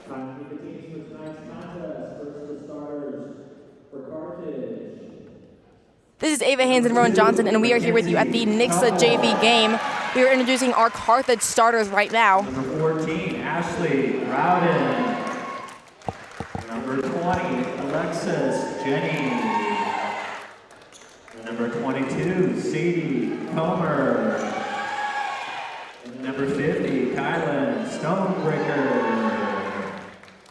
Time to the teams for tonight's contest. First of the starters for Carthage. This is Ava Haynes and Rowan Johnson, and we are here with you at the Nixa JV game. We are introducing our Carthage starters right now. Number 14, Ashley Rowden. Number 20, Alexis Jenny. Number 22, Sadie Comer. And number 50, Kylan Stonebreaker.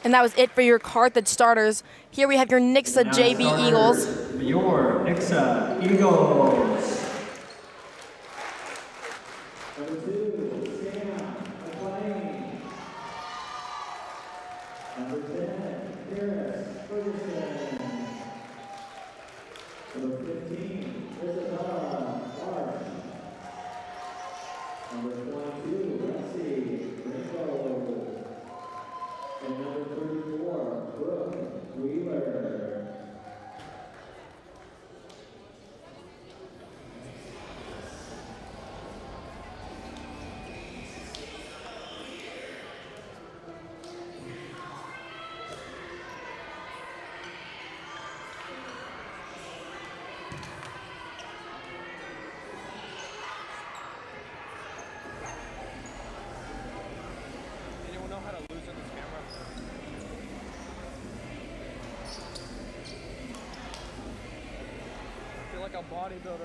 And that was it for your Carthage starters. Here we have your Nixa JV Eagles. Your Nixa Eagles. Number 2, Sam McLean. Number 10, Paris Ferguson. Number 15, Isabella Clark. Number 22, Lexi Ringo. And number 34, Brooke Wheeler.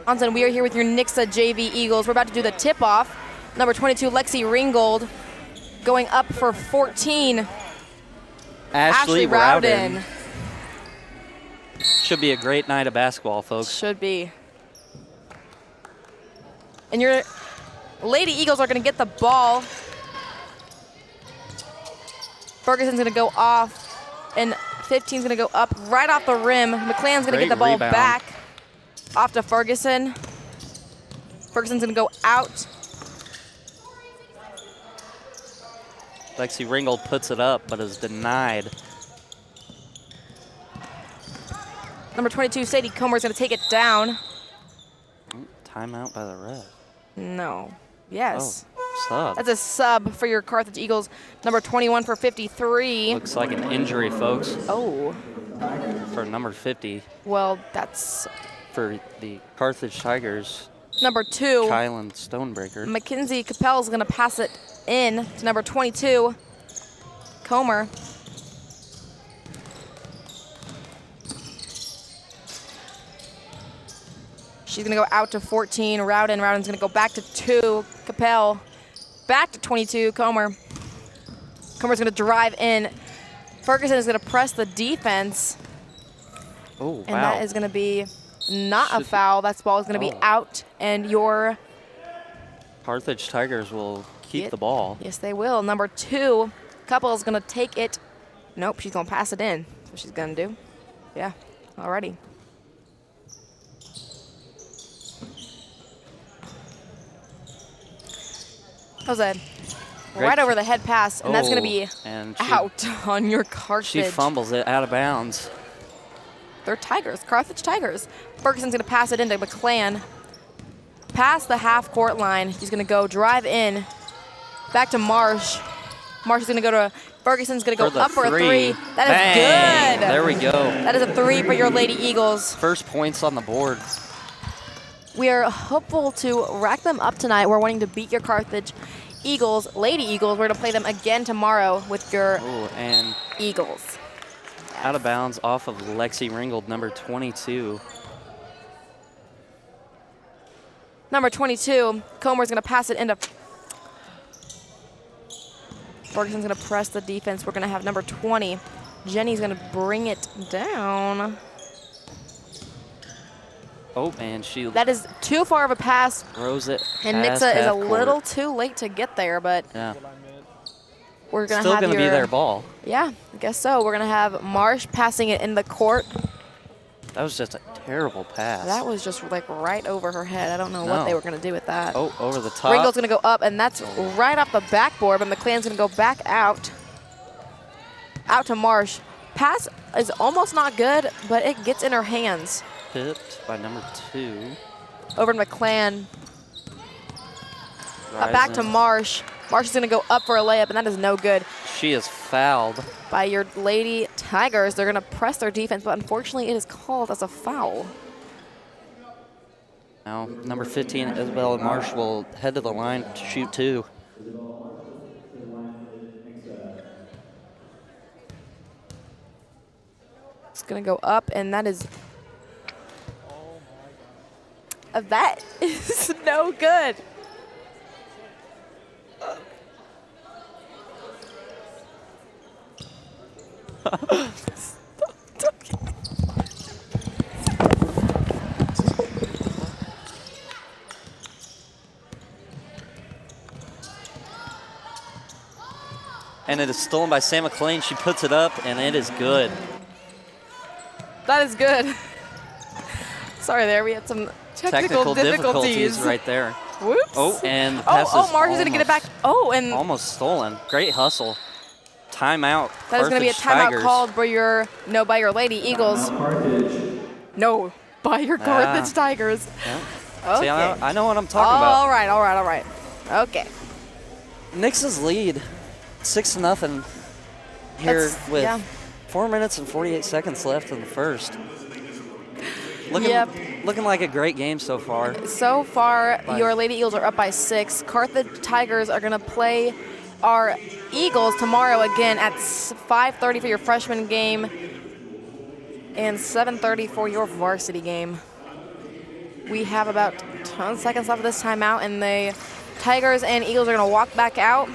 Johnson, we are here with your Nixa JV Eagles. We're about to do the tip-off. Number 22, Lexi Ringgold, going up for 14. Ashley Rowden. Should be a great night of basketball, folks. Should be. And your Lady Eagles are going to get the ball. Ferguson's going to go off, and 15's going to go up right off the rim. McClann's going to get the ball back. Off to Ferguson. Ferguson's gonna go out. Lexi Ringgold puts it up, but is denied. Number 22, Sadie Comer's gonna take it down. Timeout by the ref. No. Yes. Oh, sub. That's a sub for your Carthage Eagles. Number 21 for 53. Looks like an injury, folks. Oh. For number 50. Well, that's... For the Carthage Tigers, number 2, Kylan Stonebreaker. Mackenzie Capel's going to pass it in to number 22, Comer. She's going to go out to 14, Rowden. Rowden's going to go back to 2, Capel. Back to 22, Comer. Comer's going to drive in. Ferguson is going to press the defense. Oh, wow. And that is going to be... not a foul. That ball is going to be out, and your Carthage Tigers will keep the ball. Yes, they will. Number 2, Couple is going to take it. Nope, she's going to pass it in. That's what she's going to do. Yeah, already. That was a right over the head pass, and that's going to be out on your Carthage. She fumbles it out of bounds. They're Tigers, Carthage Tigers. Ferguson's going to pass it into McClann. Past the half-court line. He's going to go drive in. Back to Marsh. Marsh is going to go to Ferguson's going to go up for a 3. That is good. There we go. That is a 3 for your Lady Eagles. First points on the board. We are hopeful to rack them up tonight. We're wanting to beat your Carthage Eagles, Lady Eagles. We're going to play them again tomorrow with your Eagles. Out of bounds off of Lexi Ringgold, number 22. Number 22, Comer's going to pass it into. Ferguson's going to press the defense. We're going to have number 20. Jenny's going to bring it down. Oh, and she... That is too far of a pass. Throws it. And Nixa is a little too late to get there, but... Yeah. We're gonna still have going to be their ball. Yeah, I guess so. We're going to have Marsh passing it in the court. That was just a terrible pass. That was just like right over her head. I don't know what they were going to do with that. Oh, over the top. Ringgold's going to go up, and that's right off the backboard, but McClann's going to go back out. Out to Marsh. Pass is almost not good, but it gets in her hands. Tipped by number 2. Over to McClann. Back to Marsh. Marsh is going to go up for a layup, and that is no good. She is fouled. by your Lady Tigers. They're going to press their defense, but unfortunately it is called as a foul. Now, number 15, Isabella Marsh, will head to the line to shoot 2. It's going to go up, and that is... That is no good. And it is stolen by Sam McLean. She puts it up, and it is good. That is good. Sorry there, we had some technical difficulties right there. Whoops. Oh, and the pass is Marsh is going to get it back. Oh, and almost stolen. Great hustle. Timeout. that is going to be a Carthage timeout Tigers. called by your by your Lady Eagles. Carthage. No, by your Carthage Tigers. Yeah. Okay. See, I know what I'm talking about. All right. Okay. Nixa's lead, 6-0 here That's- with yeah. 4 minutes and 48 seconds left in the first. Yep. Looking like a great game so far. So far, your Lady Eagles are up by 6. Carthage Tigers are going to play our Eagles tomorrow again at 5:30 for your freshman game and 7:30 for your varsity game. We have about 10 seconds left of this timeout, and the Tigers and Eagles are going to walk back out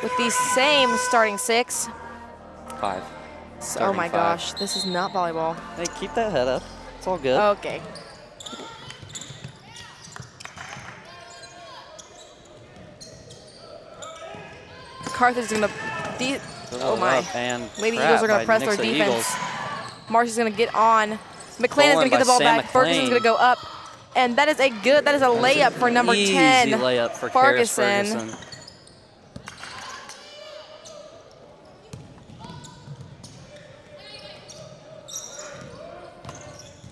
with the same starting 6. 5. Oh Starting my 5. gosh, this is not volleyball. Hey, keep that head up. It's all good. Okay. Carthage is going to... Oh my. And Lady crap Eagles are going by to press their Nixa defense. Eagles. Marsh is going to get on. McLean is going to get the ball Sam back. Ferguson's McLean. going to go up. And that is a layup for number Easy 10. layup for Ferguson. Ferguson.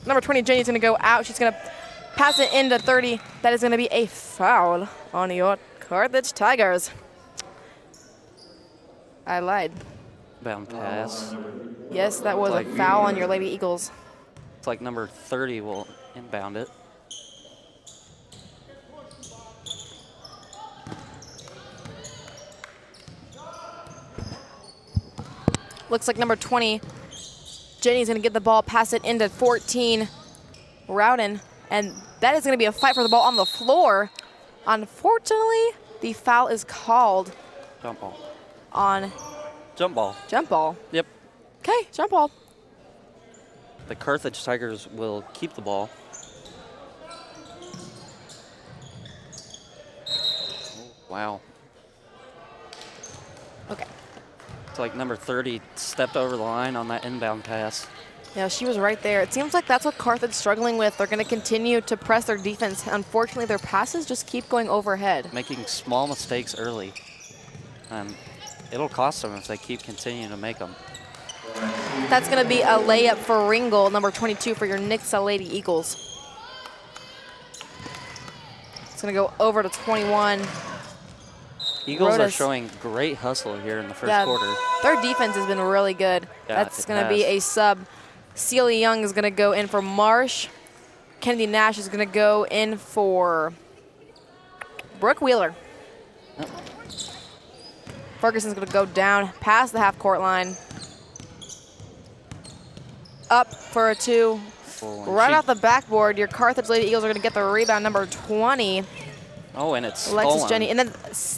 Number 20, Jenny's going to go out. She's going to pass it into 30. That is going to be a foul on your Carthage Tigers. I lied. Bound pass. Yes, that was a foul on your Lady Eagles. It's like number 30 will inbound it. Looks like number 20, Jenny's going to get the ball, pass it into 14, Rowden. And that is going to be a fight for the ball on the floor. Unfortunately, the foul is called Jump ball. on Jump ball. jump ball. Yep. Okay, jump ball. The Carthage Tigers will keep the ball. Oh, wow. Okay. It's like number 30 stepped over the line on that inbound pass. Yeah, she was right there. It seems like that's what Carthage is struggling with. They're going to continue to press their defense. Unfortunately, their passes just keep going overhead. Making small mistakes early. And it'll cost them if they keep continuing to make them. That's going to be a layup for Ringgold, number 22 for your Nixa Lady Eagles. It's going to go over to 21. Eagles are Rhoda's- showing great hustle here in the first quarter. Their defense has been really good. Yeah, That's it going to be has. a sub. Celia Young is going to go in for Marsh. Kennedy Nash is going to go in for Brooke Wheeler. Yep. Ferguson's going to go down past the half-court line. Up for a 2. Right off the backboard, your Carthage Lady Eagles are going to get the rebound, number 20. Oh, and it's Alexis stolen. Jenny. And then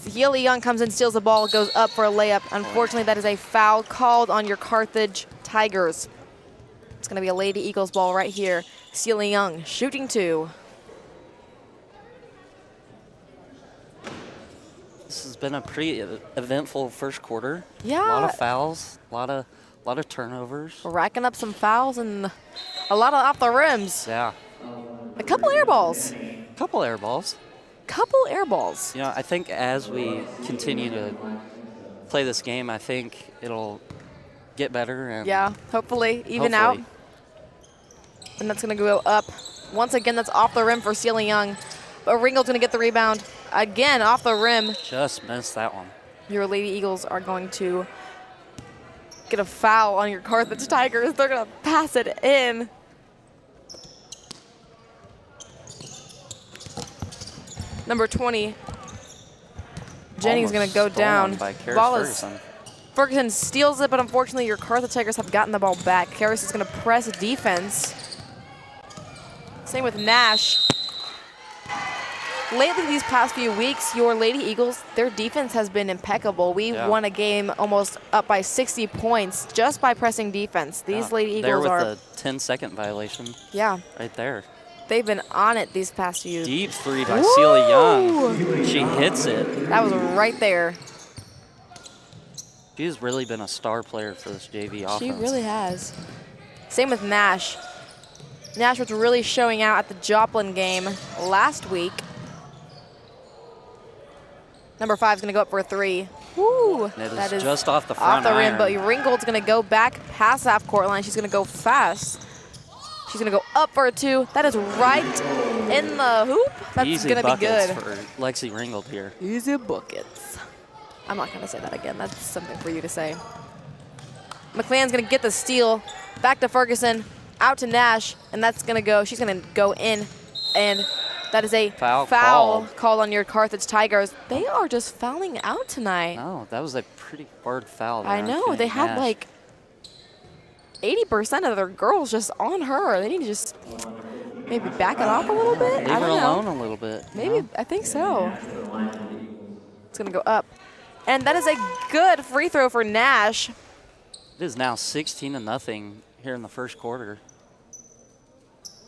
Healy Young comes in, steals the ball, goes up for a layup. Unfortunately, that is a foul called on your Carthage Tigers. It's going to be a Lady Eagles ball right here. Celia Young shooting 2. This has been a pretty eventful first quarter. Yeah. A lot of fouls, a lot of turnovers. We're racking up some fouls and a lot of off the rims. Yeah. A couple air balls. Couple air balls. Couple air balls. You know, I think as we continue to play this game, I think it'll get better. And Yeah, hopefully even hopefully. out. And that's going to go up. Once again, that's off the rim for Celia Young. But Ringgold's going to get the rebound. Again, off the rim. Just missed that one. your Lady Eagles are going to get a foul on your Carthage Tigers. They're going to pass it in. Number 20, Jenny's going to go down. Ball is Ferguson steals it, but unfortunately your Carthage Tigers have gotten the ball back. Karis is going to press defense. Same with Nash. Lately, these past few weeks, your Lady Eagles, their defense has been impeccable. We won a game almost up by 60 points just by pressing defense. These Lady Eagles are... There with the 10-second violation. Yeah. Right there. They've been on it these past few. Deep three by Celia Young. She hits it. That was right there. She's really been a star player for this JV offense. She really has. Same with Nash. Nash was really showing out at the Joplin game last week. Number 5 is going to go up for a 3. Woo! That is just off the front off the rim, iron. but Ringgold's going to go back past half court line. She's going to go fast. She's going to go up for a 2. That is right in the hoop. That's going to be good. For Lexi Ringgold here. Easy buckets. I'm not going to say that again. That's something for you to say. McLean's going to get the steal. Back to Ferguson. Out to Nash. And that's going to go. She's going to go in. And that is a foul called on your Carthage Tigers. They are just fouling out tonight. No, that was a pretty hard foul there. I know. They had like 80% of their girls just on her. They need to just maybe back it off a little bit. Leave her alone a little bit. Maybe, I think so. It's going to go up. And that is a good free throw for Nash. It is now 16-0 here in the first quarter.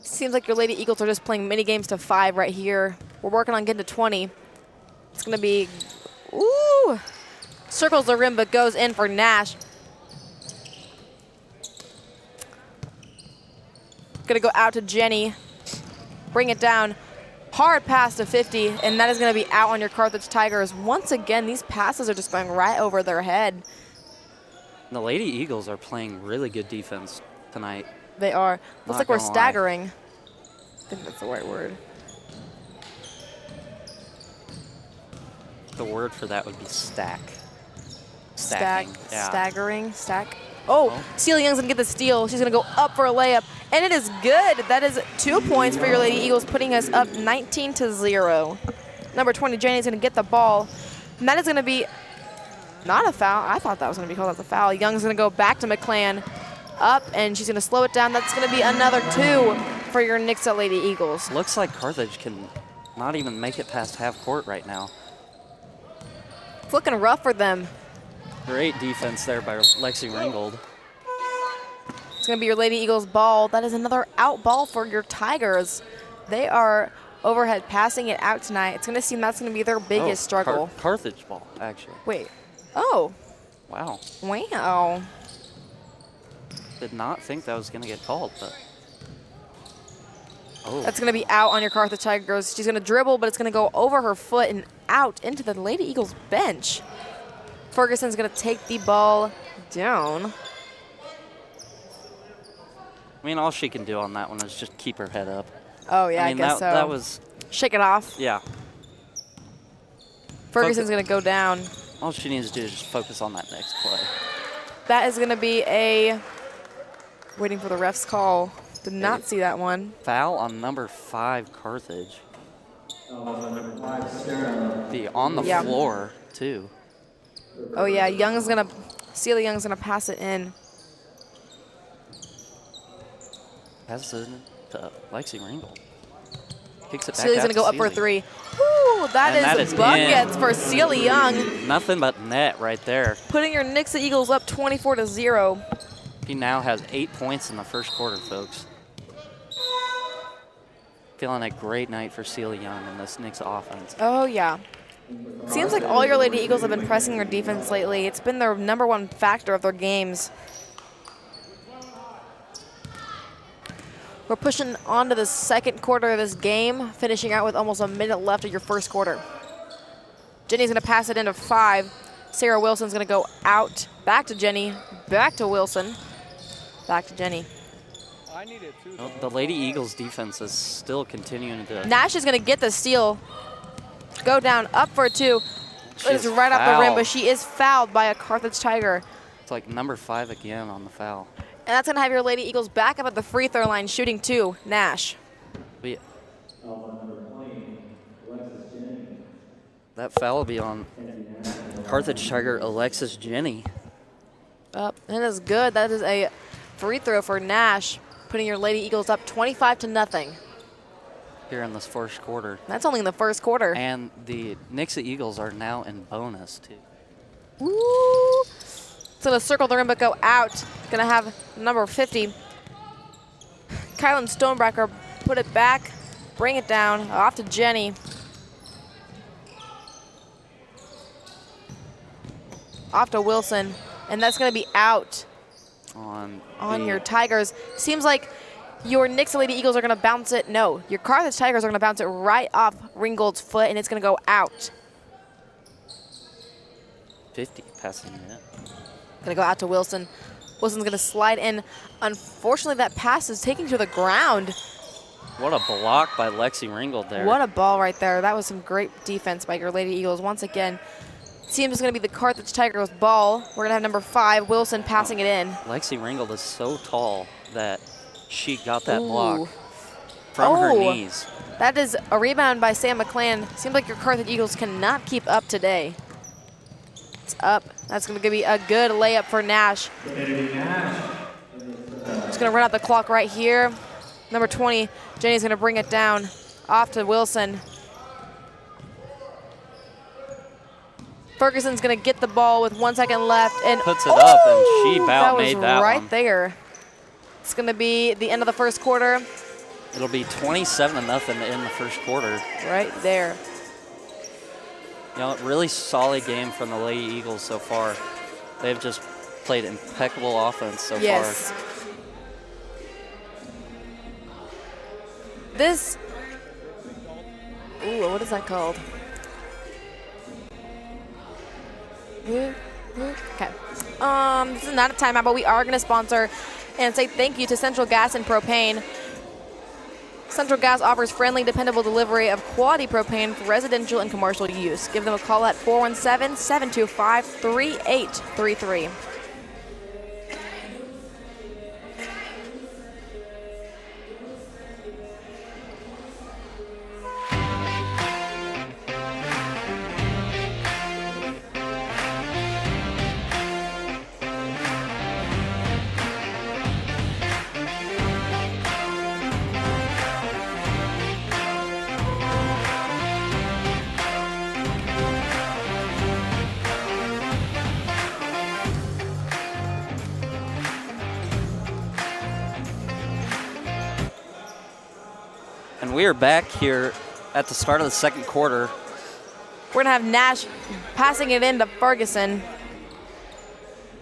Seems like your Lady Eagles are just playing mini games to 5 right here. We're working on getting to 20. It's going to be, ooh, circles the rim but goes in for Nash. Going to go out to Jenny. Bring it down. Hard pass to 50, and that is going to be out on your Carthage Tigers. Once again, these passes are just going right over their head. The Lady Eagles are playing really good defense tonight. They are. Looks like we're staggering. Lie. I think that's the right word. The word for that would be stack. Staggering, stack. Oh, Celia Young's gonna get the steal. She's gonna go up for a layup, and it is good. That is 2 points for your Lady Eagles, putting us up 19-0. Number 20, Jenny's gonna get the ball, and that is gonna be not a foul. I thought that was gonna be called as a foul. Young's gonna go back to McClan. Up, and she's going to slow it down. That's going to be another 2 for your Nixa Lady Eagles. Looks like Carthage can not even make it past half court right now. It's looking rough for them. Great defense there by Lexi Ringgold. It's going to be your Lady Eagles ball. That is another out ball for your Tigers. They are overhead passing it out tonight. It's going to seem that's going to be their biggest struggle. Carthage ball, actually. Wait. Oh. Wow. Wow. Did not think that was going to get called, but. Oh. That's going to be out on your Carthage Tigers. She's going to dribble, but it's going to go over her foot and out into the Lady Eagles bench. Ferguson's going to take the ball down. I mean, all she can do on that one is just keep her head up. Oh, yeah, I guess so. That was. Shake it off. Yeah. Ferguson's going to go down. All she needs to do is just focus on that next play. That is going to be a. Waiting for the ref's call. Did not see that one. Foul on number 5, Carthage. The on the floor, too. Oh, yeah. Celia Young's going to pass it in. Pass it to Lexi Ringgold. Kicks it back. Celia's going to go up for a 3. Ooh, that is buckets for Celia Young. Nothing but net right there. Putting your Nixa Eagles up 24-0. He now has 8 points in the first quarter, folks. Feeling a great night for Celia Young in this Nixa offense. Oh, yeah. Seems like all your Lady Eagles have been pressing their defense lately. It's been their #1 factor of their games. We're pushing on to the second quarter of this game, finishing out with almost a minute left of your first quarter. Jenny's going to pass it into 5. Sarah Wilson's going to go out. Back to Jenny. Back to Wilson. Back to Jenny. Well, the Lady Eagles defense is still continuing to. Nash is going to get the steal. Go down, up for a 2. It's right off the rim, but she is fouled by a Carthage Tiger. It's like number 5 again on the foul. And that's going to have your Lady Eagles back up at the free throw line shooting 2. Nash. We, that foul will be on Carthage Tiger Alexis Jenny. That is good. That is a free throw for Nash, putting your Lady Eagles up 25-0 here in this first quarter. That's only in the first quarter. And the Nixa Eagles are now in bonus, too. Woo! It's going to circle the rim but go out. Going to have number 50. Kylan Stonebracker put it back, bring it down, off to Jenny. Off to Wilson, and that's going to be out on your Tigers. Seems like your Nixa Lady Eagles are going to bounce it. No, your Carthage Tigers are going to bounce it right off Ringgold's foot, and it's going to go out. 50 passing it. Going to go out to Wilson. Wilson's going to slide in. Unfortunately, that pass is taken to the ground. What a block by Lexi Ringgold there. What a ball right there. That was some great defense by your Lady Eagles. Once again, seems it's going to be the Carthage Tigers ball. We're going to have number 5, Wilson, passing it in. Lexi Ringgold is so tall that she got that block from her knees. That is a rebound by Sam McClan. Seems like your Carthage Eagles cannot keep up today. It's up. That's going to be a good layup for Nash. Just going to run out the clock right here. Number 20, Jenny's going to bring it down. Off to Wilson. Ferguson's going to get the ball with 1 second left. And puts it up, and she about made that one. Right there. It's going to be the end of the first quarter. It'll be 27-0 in the first quarter. Right there. You know, really solid game from the Lady Eagles so far. They've just played impeccable offense so far. This, what is that called? Okay. This is not a timeout, but we are going to sponsor and say thank you to Central Gas and Propane. Central Gas offers friendly, dependable delivery of quality propane for residential and commercial use. Give them a call at 417-725-3833. And we are back here at the start of the second quarter. We're going to have Nash passing it in to Ferguson.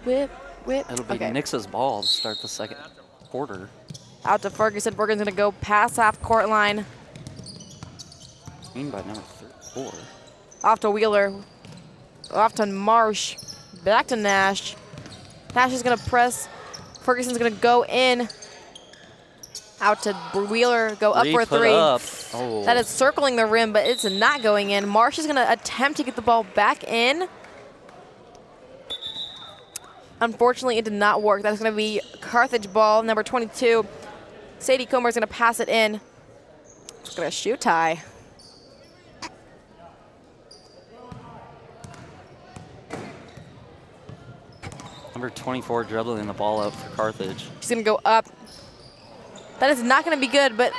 Whip. It'll be Nixa's ball to start the second quarter. Out to Ferguson. Ferguson's going to go past half court line. By number 4. Off to Wheeler. Off to Marsh. Back to Nash. Nash is going to press. Ferguson's going to go in. Out to Wheeler, go up for a 3. Oh. That is circling the rim, but it's not going in. Marsh is going to attempt to get the ball back in. Unfortunately, it did not work. That's going to be Carthage ball, number 22. Sadie Comer is going to pass it in. It's going to shoot tie. Number 24 dribbling the ball up for Carthage. She's going to go up. That is not going to be good, but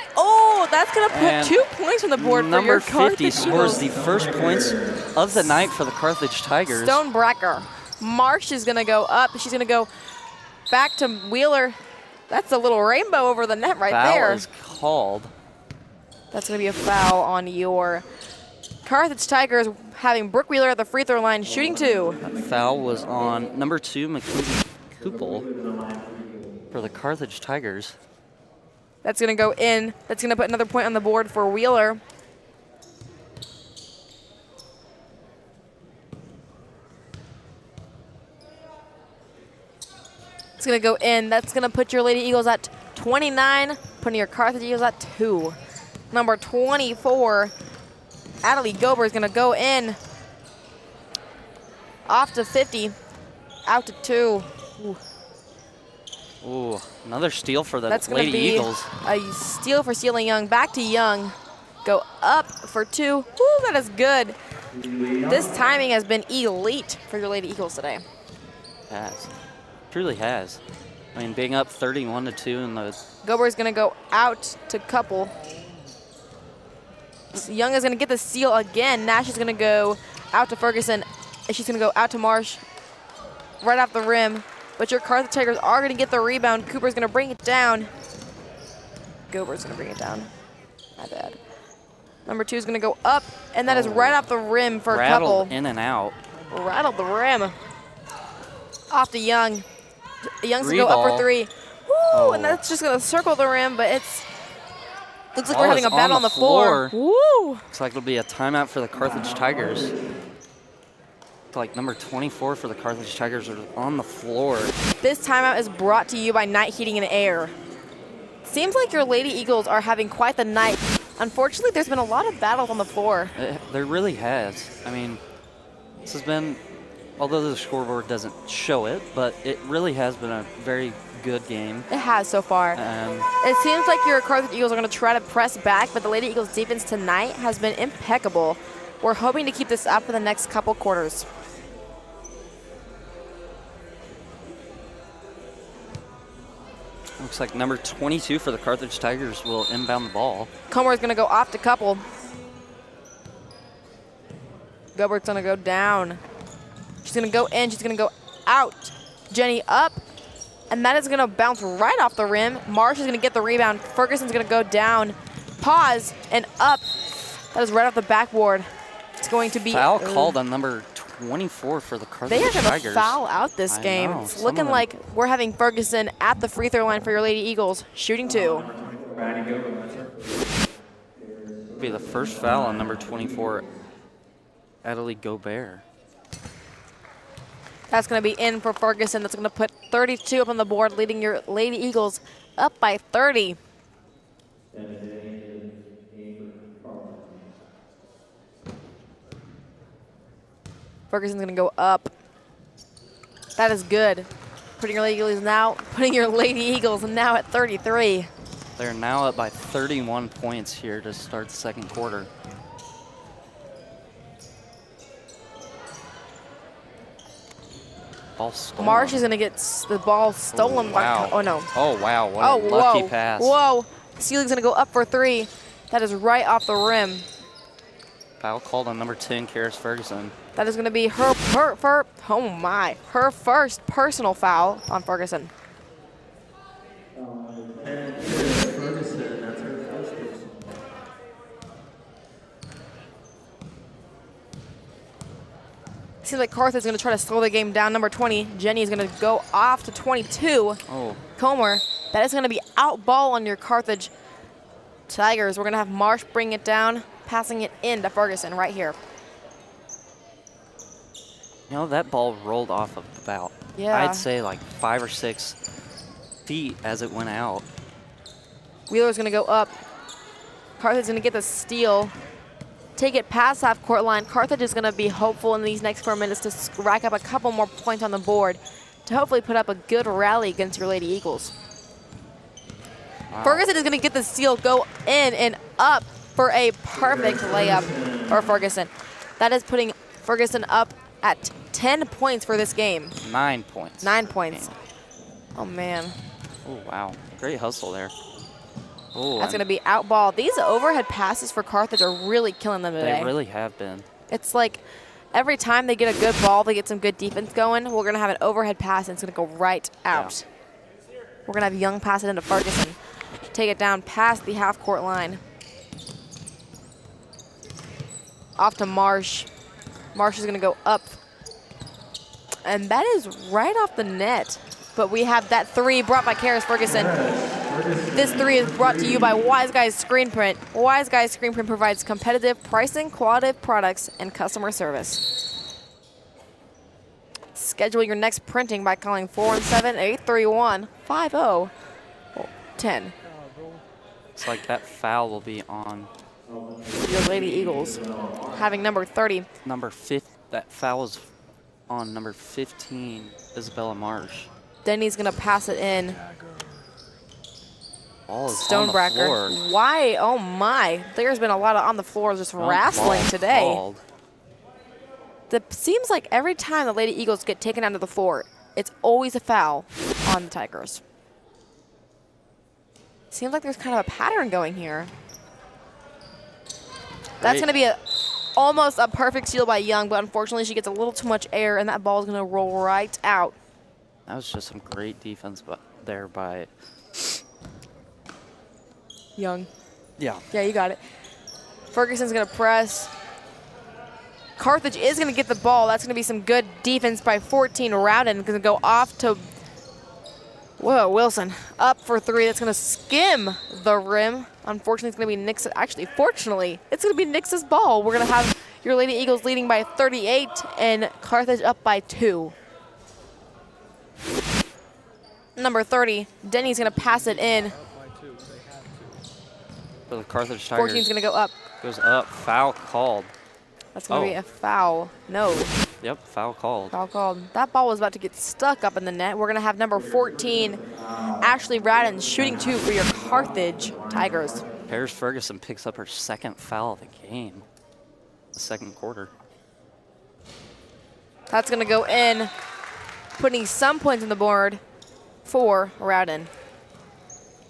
that's going to put 2 points on the board for your Carthage Eagles. Number 50 scores the first points of the night for the Carthage Tigers. Stonebracker. Marsh is going to go up. She's going to go back to Wheeler. That's a little rainbow over the net right there. Foul is called. That's going to be a foul on your Carthage Tigers, having Brooke Wheeler at the free throw line, shooting 2. That foul was on number 2, McKenzie Kupel, for the Carthage Tigers. That's going to go in. That's going to put another point on the board for Wheeler. It's going to go in. That's going to put your Lady Eagles at 29, putting your Carthage Eagles at 2. Number 24, Adelie Gober is going to go in. off to 50, out to 2. Ooh, another steal for the That's Lady Eagles. A steal for Stealing Young. Back to Young. Go up for 2. Woo, that is good. This timing has been elite for your Lady Eagles today. Has. Truly has. I mean, being up 31-2 in the... Gober's going to go out to couple. Young is going to get the steal again. Nash is going to go out to Ferguson. And she's going to go out to Marsh. Right off the rim. But your Carthage Tigers are going to get the rebound. Cooper's going to bring it down. Gober's going to bring it down. My bad. Number 2 is going to go up. And that is right off the rim for a couple. Rattled in and out. Rattled the rim. Off to Young. Young's going to go up for 3. Woo! And that's just going to circle the rim, but it's... Looks like we're having a battle on the floor. Woo! Looks like it'll be a timeout for the Carthage Tigers. Looks like number 24 for the Carthage Tigers are on the floor. This timeout is brought to you by Night Heating and Air. Seems like your Lady Eagles are having quite the night. Unfortunately, there's been a lot of battles on the floor. There really has. I mean, this has been, although the scoreboard doesn't show it, but it really has been a very good game. It has so far. It seems like your Carthage Eagles are going to try to press back, but the Lady Eagles defense tonight has been impeccable. We're hoping to keep this up for the next couple quarters. Looks like number 22 for the Carthage Tigers will inbound the ball. Comer is going to go off to couple. Gobert's going to go down. She's going to go in. She's going to go out. Jenny up. And that is going to bounce right off the rim. Marsh is going to get the rebound. Ferguson's going to go down. Pause and up. That is right off the backboard. It's going to be... Foul called on number 24 for the Carthage Tigers. They are going to foul out this game. It's looking like we're having Ferguson at the free throw line for your Lady Eagles, shooting 2. Be the first foul on number 24, Adelie Gobert. That's going to be in for Ferguson. That's going to put 32 up on the board, leading your Lady Eagles up by 30. Ferguson's going to go up. That is good. Putting your Lady Eagles now at 33. They're now up by 31 points here to start the second quarter. Ball stolen. Marsh is going to get the ball stolen. Wow. Oh, no. Oh, wow. What a lucky pass. Whoa. Sealig's going to go up for 3. That is right off the rim. Foul called on number 10, Karis Ferguson. That is going to be her first personal foul on Ferguson. Seems like Carthage is going to try to slow the game down. Number 20, Jenny is going to go off to 22. Oh. Comer, that is going to be out ball on your Carthage Tigers. We're going to have Marsh bring it down, passing it in to Ferguson right here. You know, that ball rolled off of about, I'd say like 5 or 6 feet as it went out. Wheeler's going to go up. Carthage is going to get the steal. Take it past half court line. Carthage is going to be hopeful in these next 4 minutes to rack up a couple more points on the board to hopefully put up a good rally against your Lady Eagles. Wow. Ferguson is going to get the steal, go in and up for a perfect layup for Ferguson. That is putting Ferguson up at 10 points for this game. 9 points. 9 points. Oh, man. Oh, wow. Great hustle there. Ooh, that's going to be out ball. These overhead passes for Carthage are really killing them today. They really have been. It's like every time they get a good ball, they get some good defense going, we're going to have an overhead pass, and it's going to go right out. Yeah. We're going to have Young pass it into Ferguson. Take it down past the half-court line. Off to Marsh. Marsh is going to go up. And that is right off the net. But we have that 3 brought by Karis Ferguson. This 3 is brought to you by Wise Guys Screen Print. Wise Guys Screen Print provides competitive pricing, quality products, and customer service. Schedule your next printing by calling 417-831-5010. It's like that foul will be on your Lady Eagles, having number 30. Number 5, that foul is on number 15, Isabella Marsh. Denny's going to pass it in. Ball is on the floor. Stonebreaker. Why? Oh, my. There's been a lot of on the floor just wrestling today. Called. It seems like every time the Lady Eagles get taken onto the floor, it's always a foul on the Tigers. Seems like there's kind of a pattern going here. That's going to be almost a perfect steal by Young, but unfortunately she gets a little too much air, and that ball is going to roll right out. That was just some great defense there by Young. Yeah. Yeah, you got it. Ferguson's going to press. Carthage is going to get the ball. That's going to be some good defense by 14. Rowden going to go off to Wilson. Up for 3. That's going to skim the rim. Unfortunately, it's going to be Nixa. Actually, fortunately, it's going to be Nixa's ball. We're going to have your Lady Eagles leading by 38 and Carthage up by 2. Number 30, Denny's going to pass it in. For the Carthage Tigers. 14's going to go up. Goes up. Foul called. That's going to be a foul. No. Yep, foul called. Foul called. That ball was about to get stuck up in the net. We're going to have number 14, Ashley Radden, shooting 2 for your Carthage Tigers. Paris Ferguson picks up her second foul of the game. The second quarter. That's going to go in, putting some points on the board for Rowden.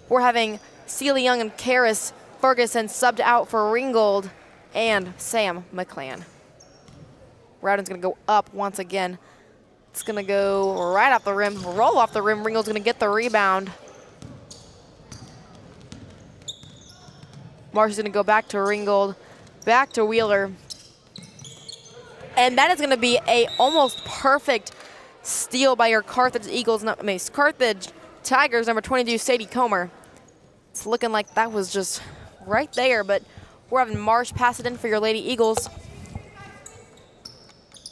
We're having Celia Young and Karis Ferguson subbed out for Ringgold and Sam McClan. Rowden's going to go up once again. It's going to go right off the rim, roll off the rim. Ringgold's going to get the rebound. Marsh is going to go back to Ringgold, back to Wheeler. And that is going to be a almost perfect steal by your Carthage Eagles, Carthage Tigers, number 22, Sadie Comer. It's looking like that was just right there, but we're having Marsh pass it in for your Lady Eagles.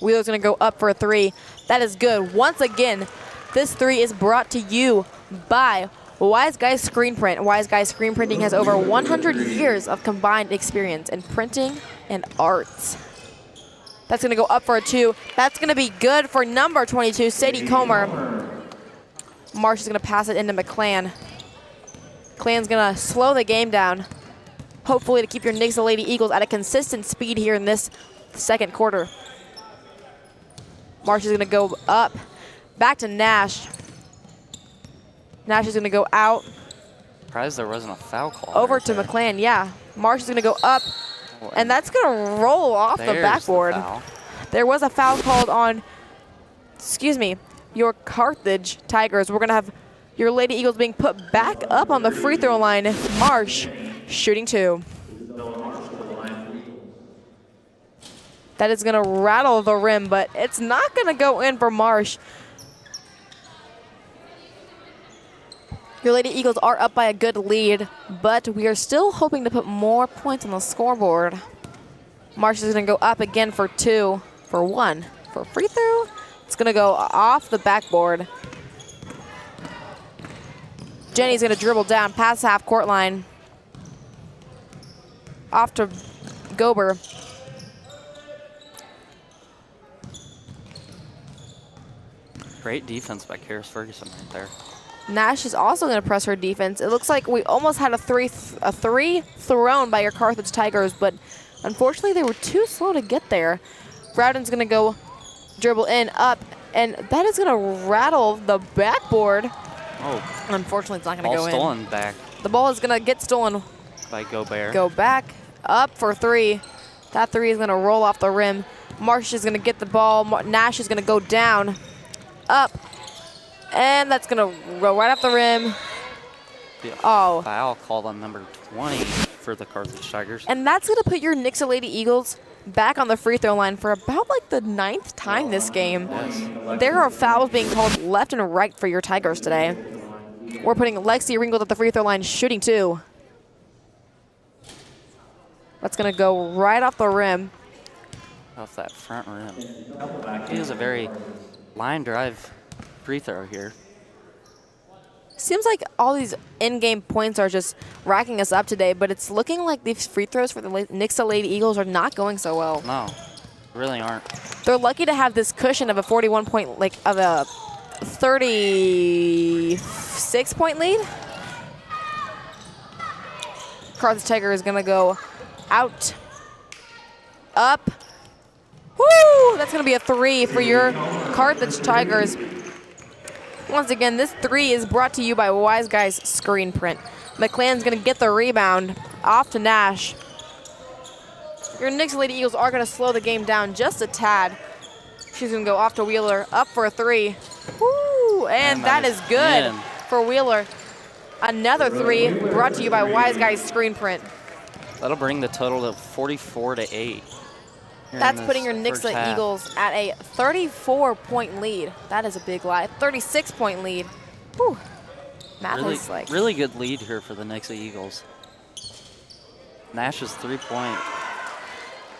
Wheeler's going to go up for a 3. That is good. Once again, this 3 is brought to you by Wise Guys Screen Print. Wise Guys Screen Printing has over 100 years of combined experience in printing and arts. That's going to go up for a 2. That's going to be good for number 22, Sadie Comer. Marsh is going to pass it into McClan. McClan's going to slow the game down, hopefully to keep your Nixa Lady Eagles at a consistent speed here in this second quarter. Marsh is going to go up, back to Nash. Nash is going to go out. Surprised there wasn't a foul call. Over to McClan, yeah. Marsh is going to go up, and that's going to roll off the backboard. There was a foul called on, your Carthage Tigers. We're going to have your Lady Eagles being put back up on the free throw line. Marsh shooting 2. That is going to rattle the rim, but it's not going to go in for Marsh. Your Lady Eagles are up by a good lead, but we are still hoping to put more points on the scoreboard. Marsh is going to go up again for 2, for 1. For free throw, it's going to go off the backboard. Jenny's going to dribble down past the half-court line. Off to Gober. Great defense by Karis Ferguson right there. Nash is also going to press her defense. It looks like we almost had a three thrown by your Carthage Tigers, but unfortunately they were too slow to get there. Rowden's going to go dribble in, up, and that is going to rattle the backboard. Oh. Unfortunately, it's not going to go in. Ball stolen back. The ball is going to get stolen. By Gobert. Go back, up for 3. That 3 is going to roll off the rim. Marsh is going to get the ball. Nash is going to go down, up, and that's going to go right off the rim. Oh. Foul called on number 20 for the Carthage Tigers. And that's going to put your Nixa Lady Eagles back on the free throw line for about like the 9th time this game. Yes. There are fouls being called left and right for your Tigers today. We're putting Lexi Ringgold at the free throw line, shooting 2. That's going to go right off the rim. Off that front rim. He has a very line drive free throw here. Seems like all these in-game points are just racking us up today, but it's looking like these free throws for the Nixa Lady Eagles are not going so well. No, really aren't. They're lucky to have this cushion of a 41-point, like of a 36-point lead. Carthage Tiger is gonna go out, up. Woo! That's gonna be a 3 for your Carthage Tigers. Once again, this 3 is brought to you by Wise Guys Screen Print. McClellan's gonna get the rebound off to Nash. Your Nixa Lady Eagles are gonna slow the game down just a tad. She's gonna go off to Wheeler, up for a 3. Woo! And that is good for Wheeler. Another 3 brought to you by Wise Guys Screen Print. That'll bring the total to 44-8. That's putting your Nixa Eagles at a 34-point lead. That is a big lie. 36-point lead. Whew. Math is like really good lead here for the Nixa Eagles. Nash's 3-point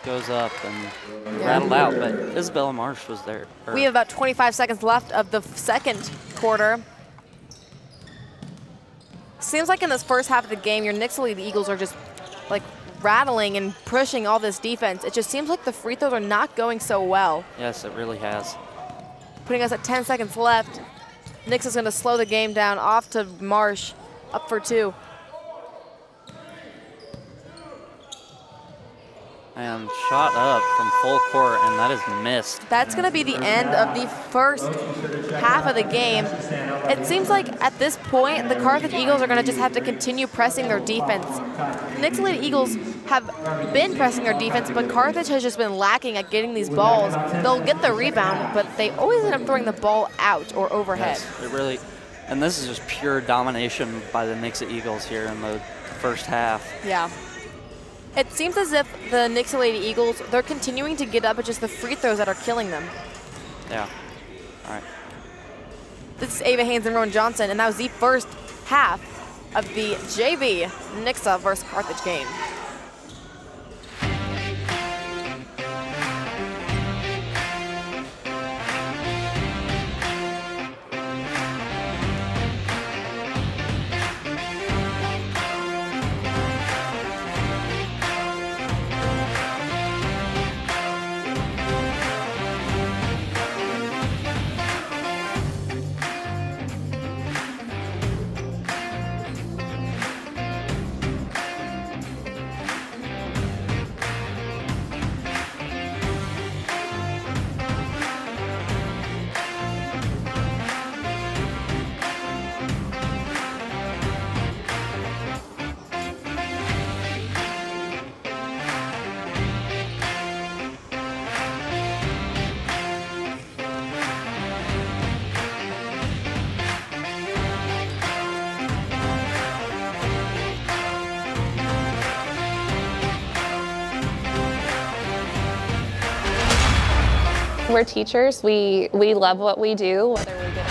goes up and rattled out, but Isabella Marsh was there. We have about 25 seconds left of the second quarter. Seems like in this first half of the game, your Nixa Lady Eagles are just like rattling and pushing all this defense. It just seems like the free throws are not going so well. Yes, it really has. Putting us at 10 seconds left. Nixa's gonna slow the game down, off to Marsh, up for 2. And shot up from full court, and that is missed. That's gonna be the end of the first half of the game. It seems like at this point, the Carthage Eagles are gonna just have to continue pressing their defense. Nixa Lady Eagles have been pressing their defense, but Carthage has just been lacking at getting these balls. They'll get the rebound, but they always end up throwing the ball out or overhead. Yes, it really, and this is just pure domination by the Nixa Eagles here in the first half. Yeah. It seems as if the Nixa Lady Eagles, they're continuing to get up, it's just the free throws that are killing them. Yeah. All right. This is Ava Haynes and Rowan Johnson, and that was the first half of the JV Nixa versus Carthage game. We're teachers. We love what we do, whether we get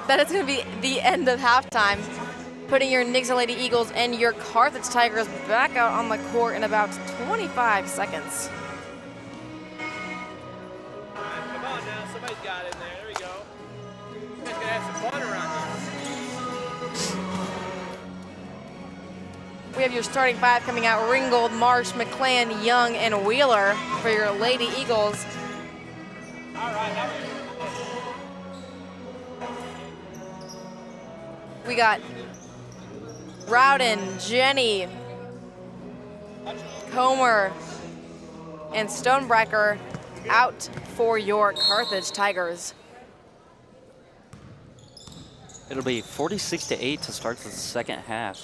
That is going to be the end of halftime, putting your Nixa Lady Eagles and your Carthage Tigers back out on the court in about 25 seconds. Come on now, somebody's got it in there. There we go. You guys gotta have some fun around here. We have your starting five coming out: Ringgold, Marsh, McClan, Young, and Wheeler for your Lady Eagles. All right, now We got Rowden, Jenny, Comer, and Stonebreaker out for your Carthage Tigers. It'll be 46-8 to start the second half.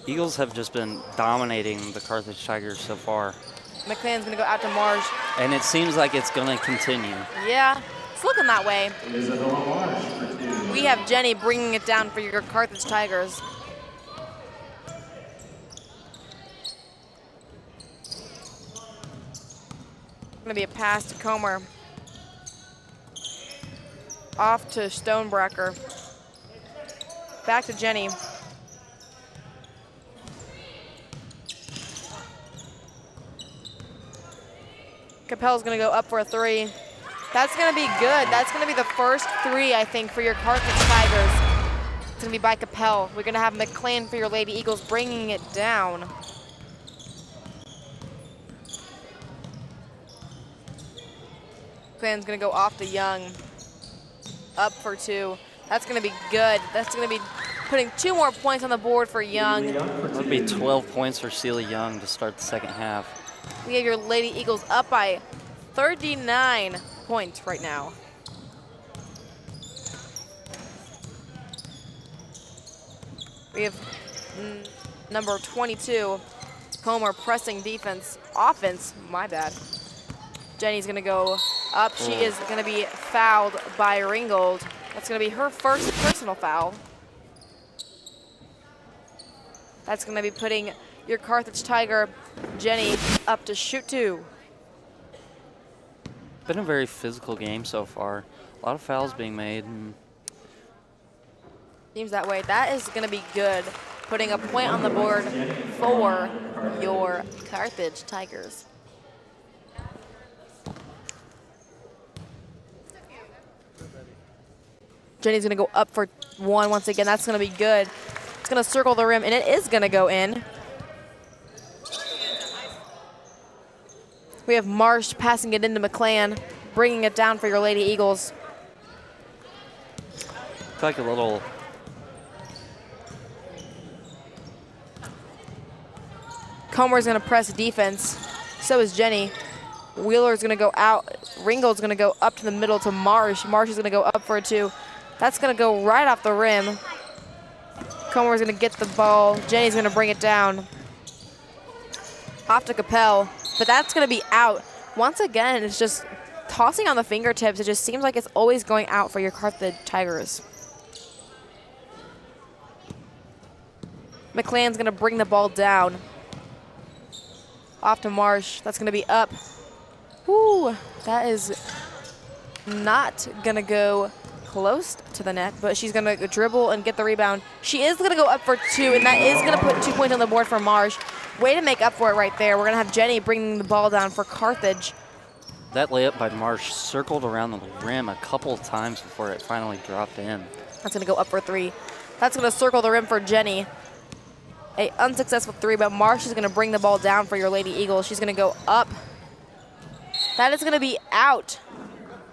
Eagles have just been dominating the Carthage Tigers so far. McClan's gonna go out to Marsh. And it seems like it's gonna continue. Yeah, it's looking that way. Isabella Marsh for 2. We have Jenny bringing it down for your Carthage Tigers. Gonna be a pass to Comer. Off to Stonebreaker. Back to Jenny. Capel's gonna go up for a three. That's gonna be good. That's gonna be the first three, I think, for your Carthage Tigers. It's gonna be by Capel. We're gonna have McClain for your Lady Eagles bringing it down. McClain's gonna go off to Young. Up for two. That's gonna be good. That's gonna be putting 2 more points on the board for Young. That would be 12 points for Celia Young to start the second half. We have your Lady Eagles up by 39 points right now. We have number 22, Comer, pressing defense, offense, my bad. Jenny's gonna go up. She is gonna be fouled by Ringgold. That's gonna be her first personal foul. That's gonna be putting your Carthage Tiger, Jenny, up to shoot 2. Been a very physical game so far. A lot of fouls being made. And Seems that way. That is going to be good, putting a point on the board for your Carthage Tigers. Jenny's going to go up for 1 once again. That's going to be good. It's going to circle the rim, and it is going to go in. We have Marsh passing it into McClan, bringing it down for your Lady Eagles. it's like a little Comer's gonna press defense. So is Jenny. Wheeler's gonna go out. Ringgold's gonna go up to the middle to Marsh. Marsh is gonna go up for a 2. That's gonna go right off the rim. Comer's gonna get the ball. Jenny's gonna bring it down. Off to Capel, but that's gonna be out. Once again, it's just tossing on the fingertips. It just seems like it's always going out for your Carthage Tigers. McClan's gonna bring the ball down. Off to Marsh. That's gonna be up. Woo, that is not gonna go close to the net, but she's gonna dribble and get the rebound. She is gonna go up for 2, and that is gonna put 2 points on the board for Marsh. Way to make up for it right there. We're gonna have Jenny bringing the ball down for Carthage. that layup by Marsh circled around the rim a couple of times before it finally dropped in. That's gonna go up for 3. That's gonna circle the rim for Jenny. A unsuccessful 3, but Marsh is gonna bring the ball down for your Lady Eagles. She's gonna go up. That is gonna be out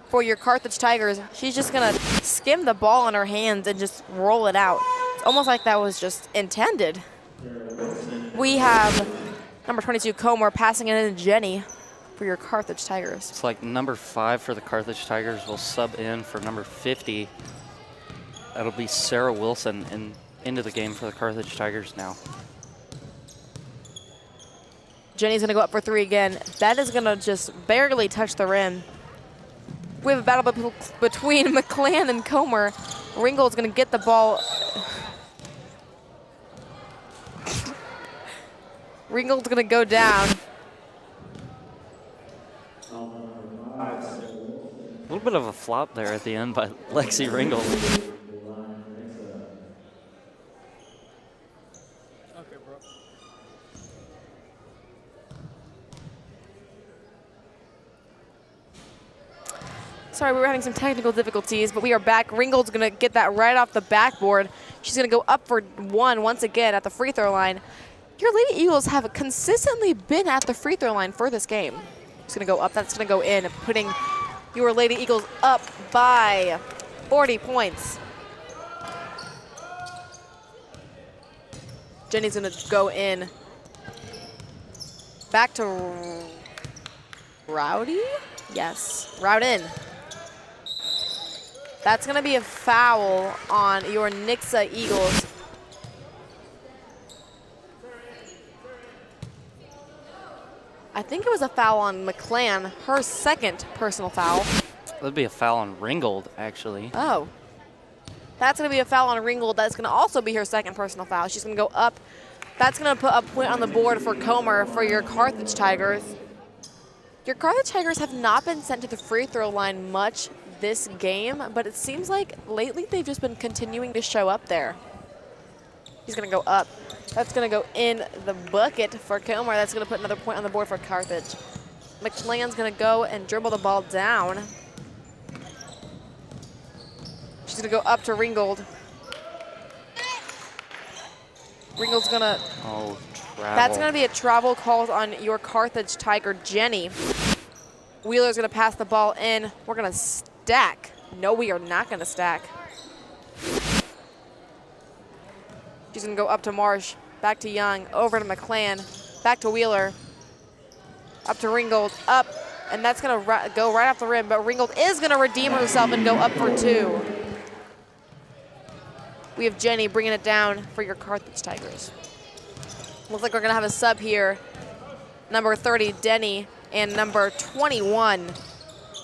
for your Carthage Tigers. She's just gonna skim the ball in her hands and just roll it out. It's almost like that was just intended. We have number 22, Comer, passing it in to Jenny for your Carthage Tigers. It's like number 5 for the Carthage Tigers will sub in for number 50. That'll be Sarah Wilson into the game for the Carthage Tigers now. Jenny's gonna go up for 3 again. That is gonna just barely touch the rim. We have a battle between McClan and Comer. Ringgold's gonna get the ball. Ringgold's gonna go down. A little bit of a flop there at the end by Lexi Ringgold. Sorry, we were having some technical difficulties, but we are back. Ringgold's going to get that right off the backboard. She's going to go up for one once again at the free throw line. Your Lady Eagles have consistently been at the free throw line for this game. It's going to go up. That's going to go in, putting your Lady Eagles up by 40 points. Jenny's going to go in. Back to Rowdy? Yes, Rowden. That's going to be a foul on your Nixa Eagles. I think it was a foul on McClan, her second personal foul. That would be a foul on Ringgold, actually. Oh. That's going to be a foul on Ringgold. That's going to also be her second personal foul. She's going to go up. That's going to put a point on the board for Comer for your Carthage Tigers. Your Carthage Tigers have not been sent to the free throw line much this game, but it seems like lately they've just been continuing to show up there. He's going to go up. That's going to go in the bucket for Comer. That's going to put another point on the board for Carthage. McClan's going to go and dribble the ball down. She's going to go up to Ringgold. Ringgold's going to... Oh, travel. That's going to be a travel called on your Carthage Tiger, Jenny. Wheeler's going to pass the ball in. We're going to stack. No, we are not going to stack. She's going to go up to Marsh, back to Young, over to McClan, back to Wheeler, up to Ringgold, up, and that's going to go right off the rim, but Ringgold is going to redeem herself and go up for two. We have Jenny bringing it down for your Carthage Tigers. Looks like we're going to have a sub here. Number 30, Denny, and number 21,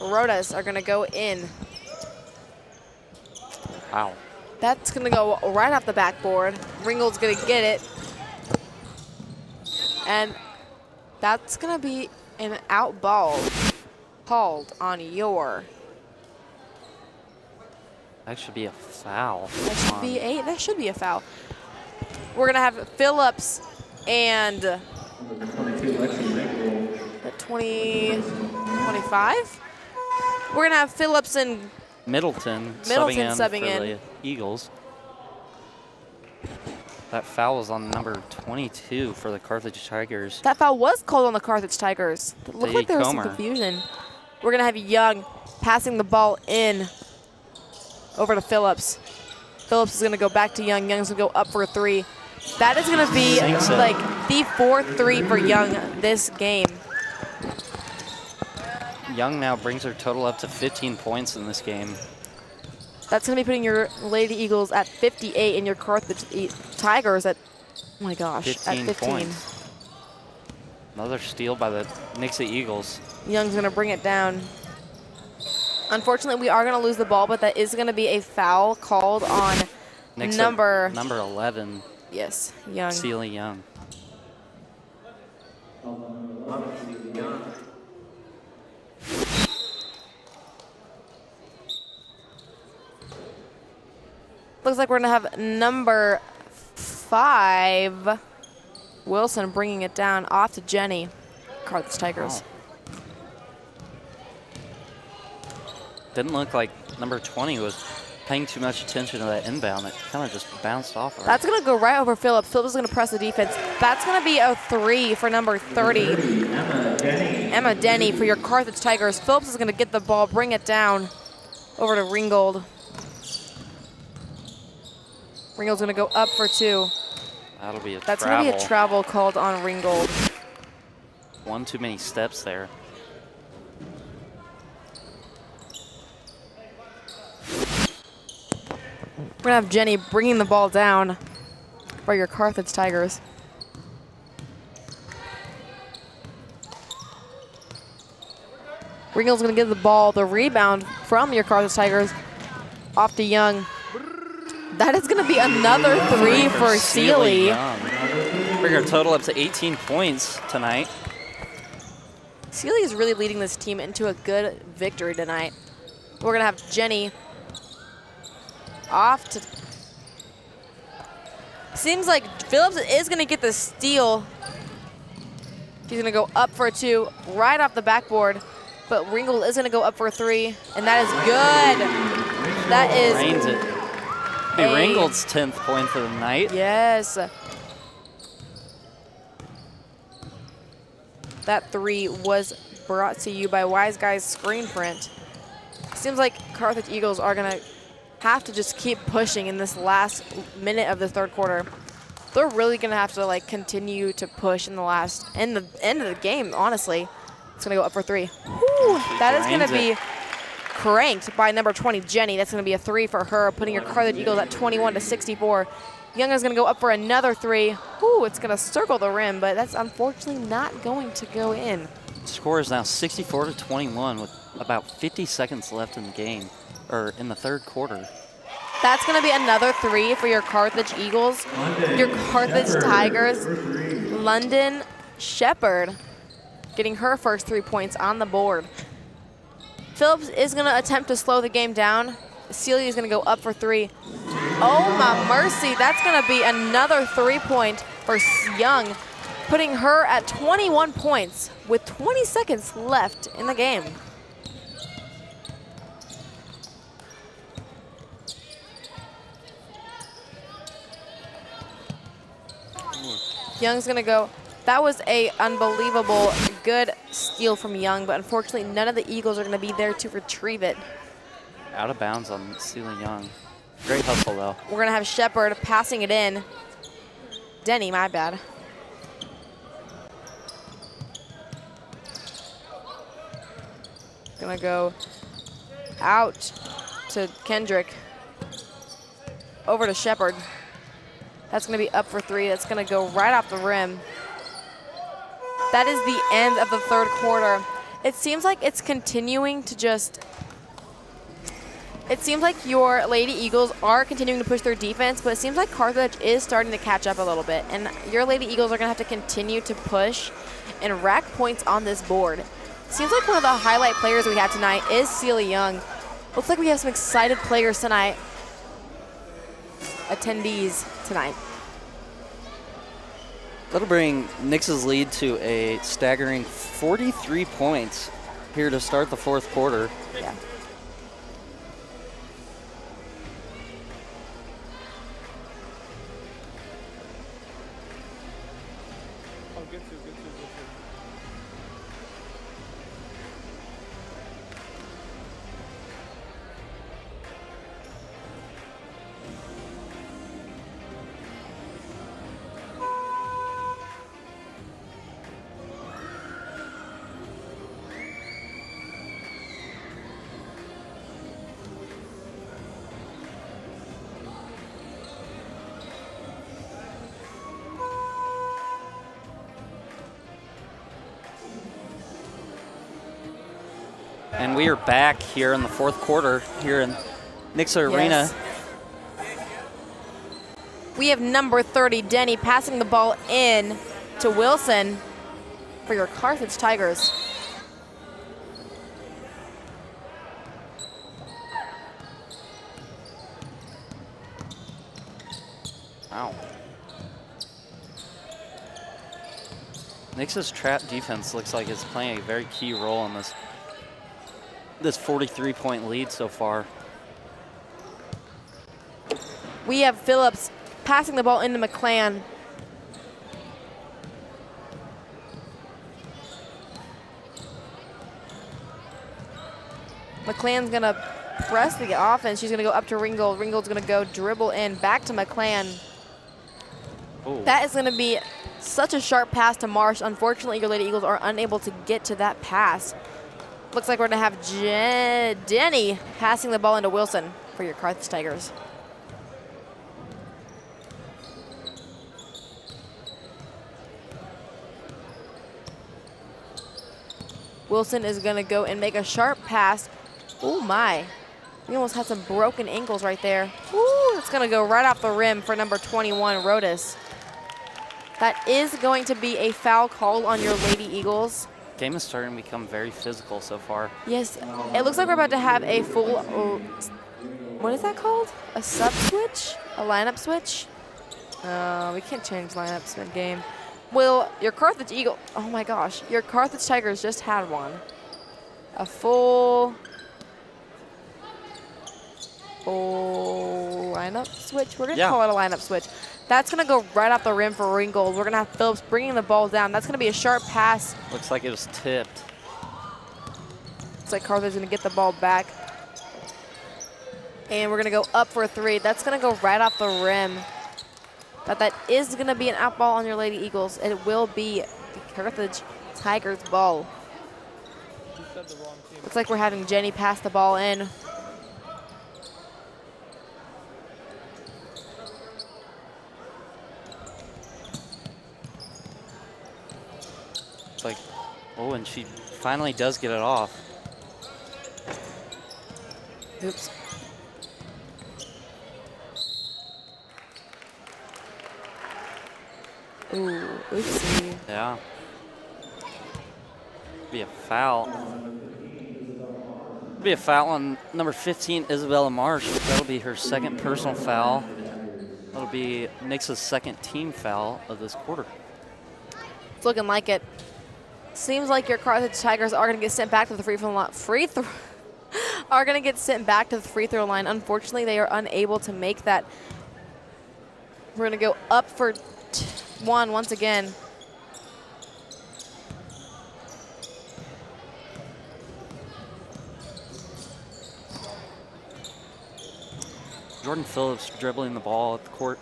Rodas, are going to go in. Wow. That's going to go right off the backboard. Ringgold's going to get it. And that's going to be an out ball called on your. That should be a foul. That should be a foul. We're going to have Phillips and the 25. We're going to have Phillips and Middleton subbing in. For the Eagles. That foul was on number 22 for the Carthage Tigers. That foul was called on the Carthage Tigers. It looked like there was some confusion. We're going to have Young passing the ball in over to Phillips. Phillips is going to go back to Young. Young's going to go up for a three. That is going to be like the fourth three for Young this game. Young now brings her total up to 15 points in this game. That's going to be putting your Lady Eagles at 58 and your Carthage Tigers at, oh my gosh, 15 at 15. Points. Another steal by the Nixa Eagles. Young's going to bring it down. Unfortunately, we are going to lose the ball, but that is going to be a foul called on Nixa, number 11. Yes, Young. Celia Young. Looks like we're going to have number 5, Wilson, bringing it down off to Jenny, Carthage Tigers. Wow. Didn't look like number 20 was paying too much attention to that inbound. It kind of just bounced off of her. That's going to go right over Phillips. Phillips is going to press the defense. That's going to be a three for number 30, Emma Denny, for your Carthage Tigers. Phillips is going to get the ball, bring it down over to Ringgold. Ringgold's going to go up for two. That'll be a That's travel. going to be a travel called on Ringgold. One too many steps there. We're going to have Jenny bringing the ball down for your Carthage Tigers. Ringgold's going to give the ball, the rebound from your Carthage Tigers, off to Young. That is going to be another three for Sealy. Bring her total up to 18 points tonight. Sealy is really leading this team into a good victory tonight. We're going to have Jenny off to... Seems like Phillips is going to get the steal. She's going to go up for a two right off the backboard. but Ringgold is going to go up for a 3, and that is good. That is Drains it. Be Ringgold's 10th point for the night. Yes. That 3 was brought to you by Wise Guy's screen print. Seems like Carthage Eagles are going to have to just keep pushing in this last minute of the third quarter. They're really going to have to like continue to push in the end of the game, honestly. It's going to go up for 3. Whew, that is going to be cranked by number 20, Jenny. That's going to be a 3 for her, putting your Carthage Eagles at 21-64. Young is going to go up for another 3. Ooh, it's going to circle the rim, but that's unfortunately not going to go in. Score is now 64-21 with about 50 seconds left in the game, or in the third quarter. That's going to be another 3 for your Carthage Eagles. Your Carthage Tigers. London Shepherd getting her first 3 points on the board. Phillips is going to attempt to slow the game down. Celia is going to go up for 3. Oh, my mercy. That's going to be another 3-point for Young, putting her at 21 points with 20 seconds left in the game. Young's going to go. That was a unbelievable good steal from Young, but unfortunately none of the Eagles are going to be there to retrieve it. Out of bounds on Celia Young. Great hustle, though. We're going to have Shepherd passing it in. Denny, my bad. Going to go out to Kendrick. Over to Shepherd. That's going to be up for 3. That's going to go right off the rim. That is the end of the third quarter. It seems like it's continuing to just... It seems like your Lady Eagles are continuing to push their defense, but it seems like Carthage is starting to catch up a little bit. And your Lady Eagles are going to have to continue to push and rack points on this board. Seems like one of the highlight players we have tonight is Celia Young. Looks like we have some excited players tonight. Attendees tonight. That'll bring Nix's lead to a staggering 43 points here to start the fourth quarter. Yeah. And we are back here in the fourth quarter here in Nixa Arena. We have number 30, Denny, passing the ball in to Wilson for your Carthage Tigers. Wow. Nix's trap defense looks like it's playing a very key role in this 43-point lead so far. We have Phillips passing the ball into McClan. McClan's going to press the offense. She's going to go up to Ringgold. Ringgold's going to go dribble in back to McClan. Ooh. That is going to be such a sharp pass to Marsh. Unfortunately, your Lady Eagles are unable to get to that pass. Looks like we're going to have Denny passing the ball into Wilson for your Carthage Tigers. Wilson is going to go and make a sharp pass. Oh, my. We almost had some broken ankles right there. Ooh, it's going to go right off the rim for number 21, Rodas. That is going to be a foul call on your Lady Eagles. Game is starting to become very physical so far. Yes, it looks like we're about to have a full, what is that called? A sub switch? A lineup switch? We can't change lineups mid-game. Well, your Carthage Eagle, oh my gosh, your Carthage Tigers just had one. A full lineup switch. We're going to call it a lineup switch. That's going to go right off the rim for Ringgold. We're going to have Phillips bringing the ball down. That's going to be a sharp pass. Looks like it was tipped. Looks like Carthage is going to get the ball back. And we're going to go up for 3. That's going to go right off the rim. But that is going to be an out ball on your Lady Eagles. It will be the Carthage Tigers ball. Looks like we're having Jenny pass the ball in. It's like, oh, and she finally does get it off. Oops. Ooh, oopsie. Yeah. Be a foul. Be a foul on number 15, Isabella Marsh. That'll be her second personal foul. That'll be Nixa's second team foul of this quarter. It's looking like it. Seems like your Carthage Tigers are going to get sent back to the free throw line. Are going to get sent back to the free throw line. Unfortunately, they are unable to make that. We're going to go up for 1 once again. Jordan Phillips dribbling the ball at the court.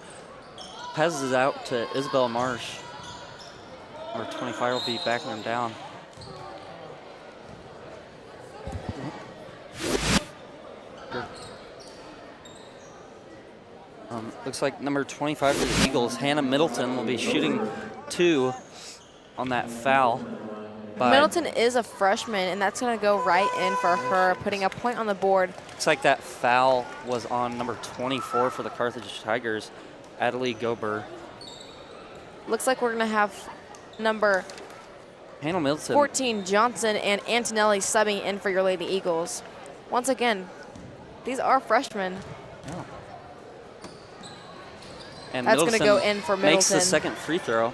Passes it out to Isabella Marsh. Number 25 will be backing him down. Looks like number 25 for the Eagles, Hannah Middleton, will be shooting 2 on that foul. Middleton is a freshman, and that's going to go right in for her, putting a point on the board. Looks like that foul was on number 24 for the Carthage Tigers, Adelie Gober. Looks like we're going to have number Hannah Middleton. 14 Johnson and Antonelli subbing in for your Lady Eagles. Once again, these are freshmen. Yeah. And that's going to go in for Middleton. Makes the second free throw.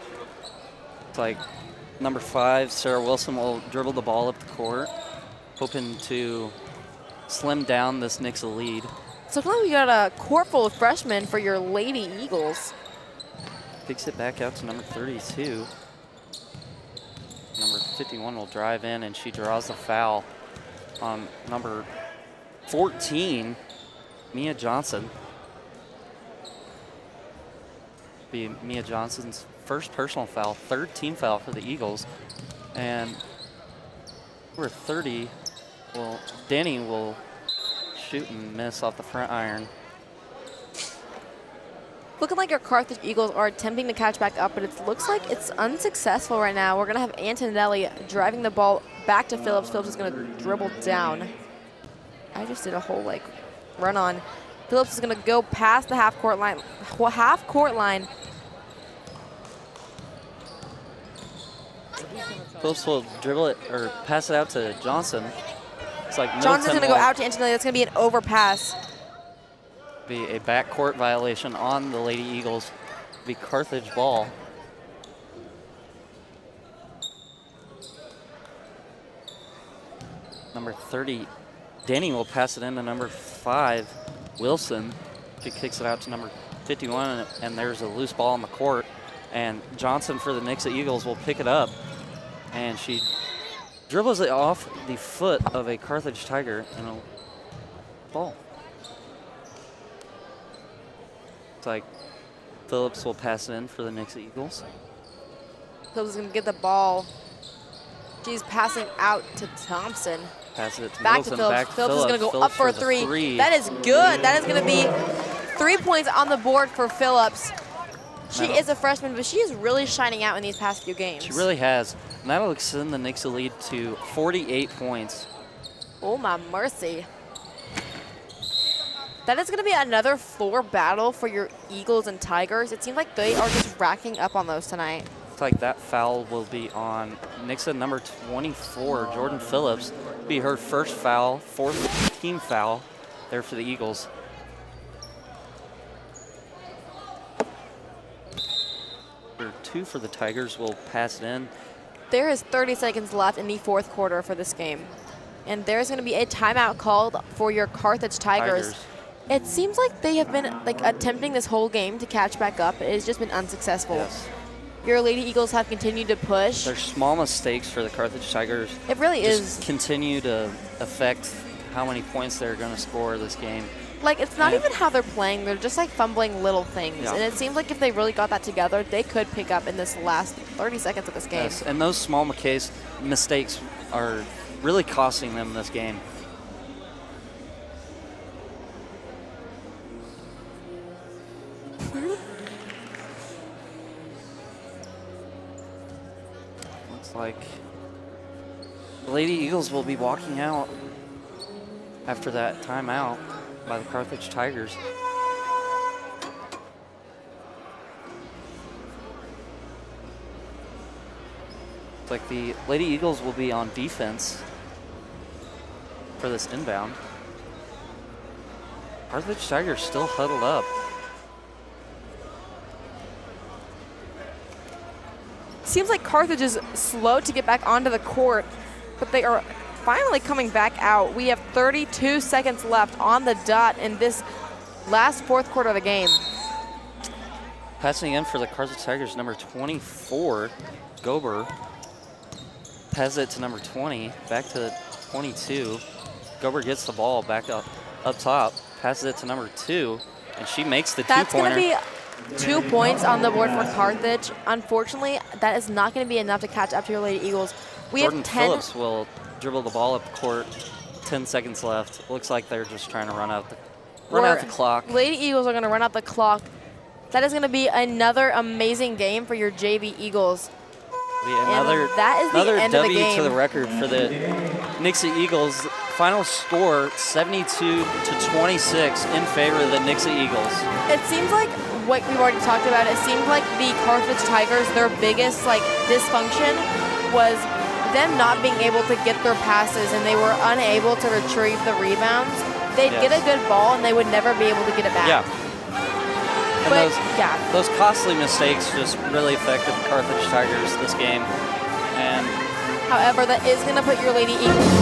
It's like number 5, Sarah Wilson, will dribble the ball up the court, hoping to slim down this Nixa lead. So now we got a court full of freshmen for your Lady Eagles. Kicks it back out to number 32. Number 51 will drive in, and she draws the foul on number 14, Mia Johnson. Be Mia Johnson's first personal foul, third team foul for the Eagles. And number 30, well, Denny will shoot and miss off the front iron. Looking like your Carthage Eagles are attempting to catch back up, but it looks like it's unsuccessful right now. We're going to have Antonelli driving the ball back to Phillips. Phillips is going to dribble down. I just did a whole, like, run on. Phillips is going to go past the half-court line. Phillips will dribble it or pass it out to Johnson. It's like Johnson's going to go out to Antonelli. That's going to be an overpass. Be a backcourt violation on the Lady Eagles. Be Carthage ball. Number 30, Denny will pass it in to number 5, Wilson. She kicks it out to number 51, and there's a loose ball on the court. And Johnson for the Nixa Eagles will pick it up, and she dribbles it off the foot of a Carthage Tiger in a ball. It's like Phillips will pass it in for the Nixa Eagles. Phillips is going to get the ball. She's passing out to Thompson. Passes it to back Middleton, to Phillips. back to Phillips is going to go Phillips up for a three. That is good. That is going to be 3 points on the board for Phillips. She is a freshman, but she is really shining out in these past few games. She really has. And that'll extend the Nixa lead to 48 points. Oh, my mercy. That is going to be another floor battle for your Eagles and Tigers. It seems like they are just racking up on those tonight. Looks like that foul will be on Nixa number 24, Jordan Phillips. Be her first foul, fourth team foul there for the Eagles. Number 2 for the Tigers will pass it in. There is 30 seconds left in the fourth quarter for this game. And there's going to be a timeout called for your Carthage Tigers. It seems like they have been attempting this whole game to catch back up. It has just been unsuccessful. Yes. Your Lady Eagles have continued to push. Their small mistakes for the Carthage Tigers. It really just is. Continue to affect how many points they're going to score this game. Like, it's not even how they're playing. They're just, like, fumbling little things. Yeah. And it seems like if they really got that together, they could pick up in this last 30 seconds of this game. Yes, and those small mistakes are really costing them this game. Looks like the Lady Eagles will be walking out after that timeout by the Carthage Tigers. Looks like the Lady Eagles will be on defense for this inbound. Carthage Tigers still huddled up. Seems like Carthage is slow to get back onto the court, but they are finally coming back out. We have 32 seconds left on the dot in this last fourth quarter of the game. Passing in for the Carthage Tigers, number 24, Gober. Passes it to number 20, back to 22. Gober gets the ball back up top, passes it to number 2, and she makes the That's going two-pointer. to be 2 points on the board for Carthage. Unfortunately, that is not going to be enough to catch up to your Lady Eagles. We Jordan have 10. Phillips will dribble the ball up court. 10 seconds left. Looks like they're just trying to run out the clock. Lady Eagles are going to run out the clock. That is going to be another amazing game for your JV Eagles. Another that is the another end of the W game. to the record for the Nixa Eagles. Final score 72-26 in favor of the Nixa Eagles. It seems like what we've already talked about. It seems like the Carthage Tigers, their biggest dysfunction was them not being able to get their passes, and they were unable to retrieve the rebounds. They'd get a good ball, and they would never be able to get it back. Yeah. And But, those costly mistakes just really affected the Carthage Tigers this game. And however, that is going to put your Lady Eagles.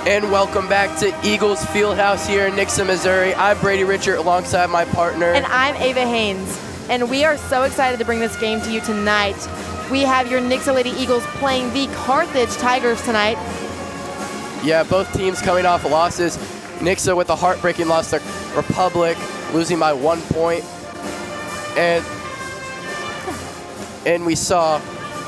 And welcome back to Eagles Fieldhouse here in Nixa, Missouri. I'm Brady Richard alongside my partner. And I'm Ava Haynes. And we are so excited to bring this game to you tonight. We have your Nixa Lady Eagles playing the Carthage Tigers tonight. Yeah, both teams coming off losses. Nixa with a heartbreaking loss to Republic, losing by 1 point. And we saw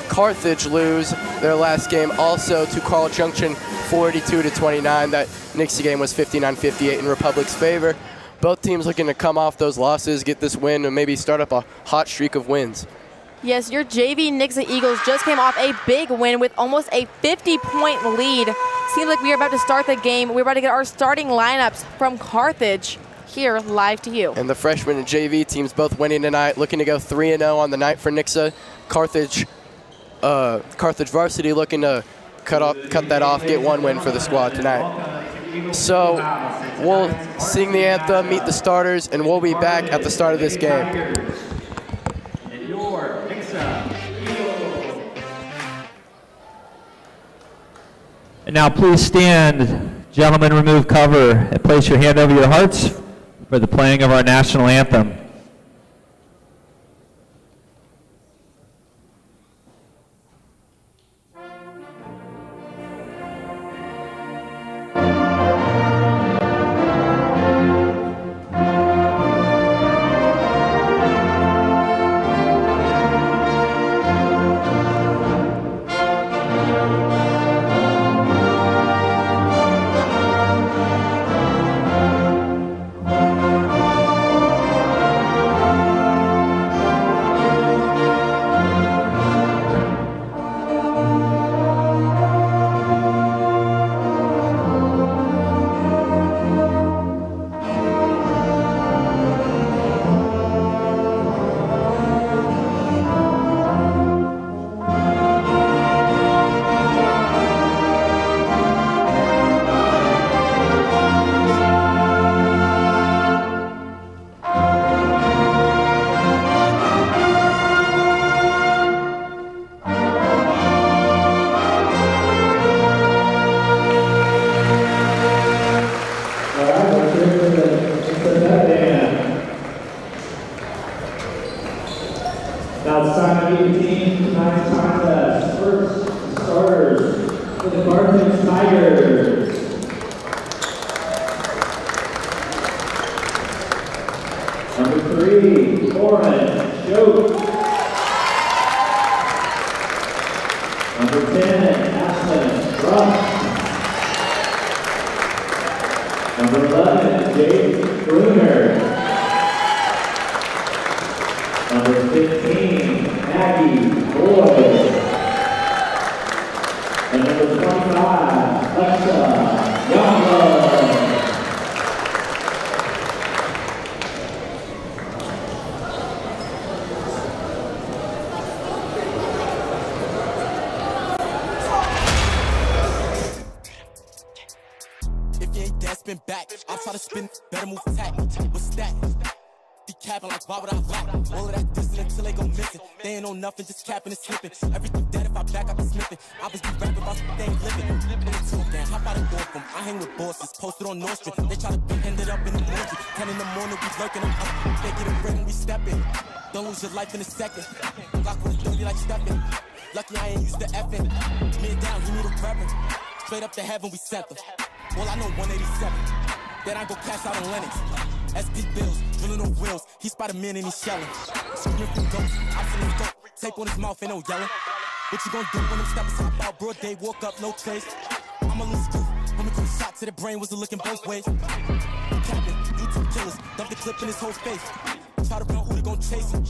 Carthage lose their last game also to Carl Junction 42-29. That Nixa game was 59-58 in Republic's favor. Both teams looking to come off those losses, get this win, and maybe start up a hot streak of wins. Yes, your JV Nixa Eagles just came off a big win with almost a 50-point lead. Seems like we are about to start the game. We're about to get our starting lineups from Carthage here live to you. And the freshman and JV teams both winning tonight, looking to go 3-0 on the night for Nixa. Carthage Varsity looking to cut that off, get one win for the squad tonight. So we'll sing the anthem, meet the starters, and we'll be back at the start of this game. And now please stand, gentlemen, remove cover, and place your hand over your hearts for the playing of our national anthem. Now it's time to meet the team for tonight's contest. First, starters for the Carthage Tigers. Number 3, Lauren Joke. Number 10, Ashlyn Rush. Number 11, Jake Bruner. Number 15, Maggie Boyd. And number 25, Alexa Youngblood. If you ain't dead, spin back. I'm trying to spin, better move tack. What's that? Capping like, why would I rap? All of that distance until they go missing. They ain't on nothing, just capping and slipping. Everything dead if I back up and sniffing. I was be rapping about some they ain't living. Again, how about a door from? I hang with bosses, posted on North Street. They try to be ended up in the morning. 10 in the morning, we lurking them up. They get a break when we stepping. Don't lose your life in a second. Block with a dirty like stepping. Lucky I ain't used to effing. Me and down, he need a reverend. Straight up to heaven, we sent them. Well, I know 187. Then I go cash out on Lennox. SP bills, drilling on wheels. He spotted men and he's shelling. Screaming from ghosts, I feel him dope. Tape on his mouth, ain't no yelling. What you gonna do when them steppers hop out? Broad day, walk up, no trace. I'm a loose screw. When we took shot to the brain, was looking both ways. Captain, YouTube killers, dump the clip in his whole face. Try to run, who they gon' chase him?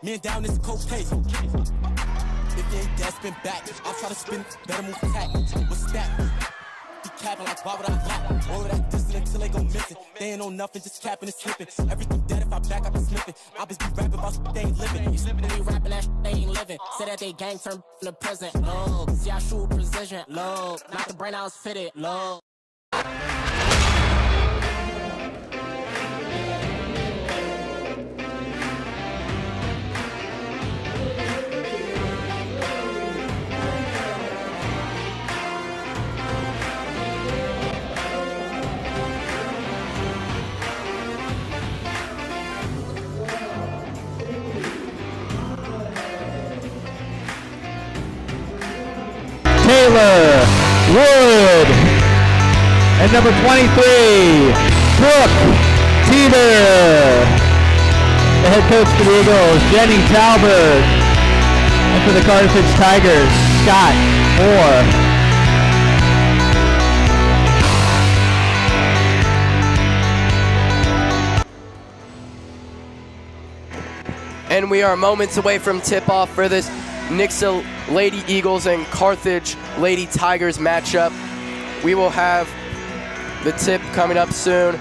Me and down, this is cold case. If you ain't dead, spin back. I'll try to spin, better move tack. What's that? Be capping like, why would I rap? All of that distance until they go missing. They ain't on nothing, just capping and slipping. Everything dead if I back up and sniffing. I just be rapping about shit they ain't living. You slipping, they rapping that shit they ain't living. Say that they gang turned into prison. Look, see I shoot precision. Look, not the brain I was fitted. Look. Taylor, Wood, and number 23, Brooke Teeter. The head coach for the Eagles, Jenny Talbert. And for the Carthage Tigers, Scott Moore. And we are moments away from tip-off for this Nixa Lady Eagles and Carthage Lady Tigers matchup. We will have the tip coming up soon.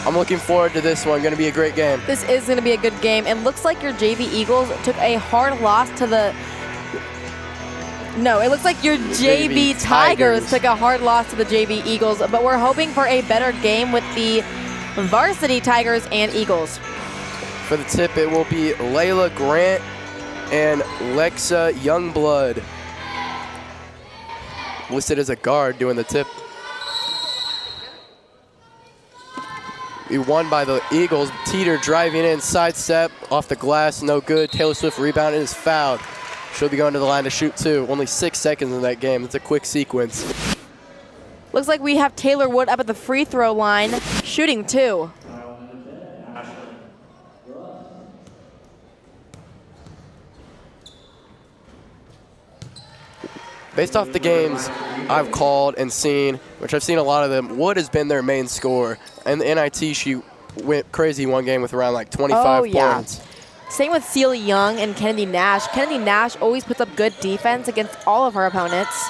I'm looking forward to this one. Going to be a great game. This is going to be a good game. It looks like your JV Eagles took a hard loss to the... No, it looks like your JV Tigers took a hard loss to the JV Eagles, but we're hoping for a better game with the Varsity Tigers and Eagles. For the tip, it will be Layla Grant and Lexa Youngblood, listed as a guard doing the tip. We won by the Eagles. Teeter driving in, sidestep off the glass, no good. Taylor Swift rebounded, is fouled. She'll be going to the line to shoot too. Only 6 seconds in that game. It's a quick sequence. Looks like we have Taylor Wood up at the free throw line, shooting 2. Based off the games I've called and seen, which I've seen a lot of them, Wood has been their main scorer. And the NIT, she went crazy one game with around like 25 points. Same with Celia Young and Kennedy Nash. Kennedy Nash always puts up good defense against all of her opponents.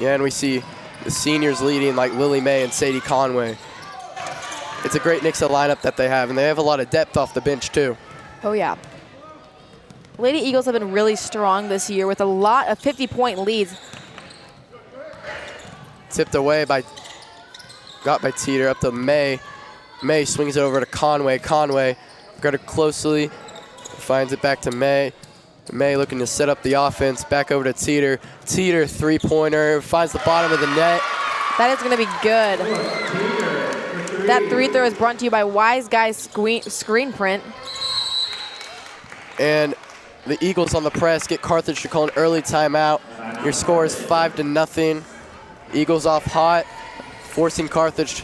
Yeah, and we see the seniors leading like Lily May and Sadie Conway. It's a great Nixa lineup that they have, and they have a lot of depth off the bench too. Oh yeah. Lady Eagles have been really strong this year with a lot of 50-point leads. Tipped away got by Teeter up to May. May swings it over to Conway. Conway got it closely, finds it back to May. May looking to set up the offense, back over to Teeter. Teeter, three-pointer, finds the bottom of the net. That is going to be good. That free throw is brought to you by Wise Guys Screen Print. And the Eagles on the press get Carthage to call an early timeout. Your score is 5-0. Eagles off hot, forcing Carthage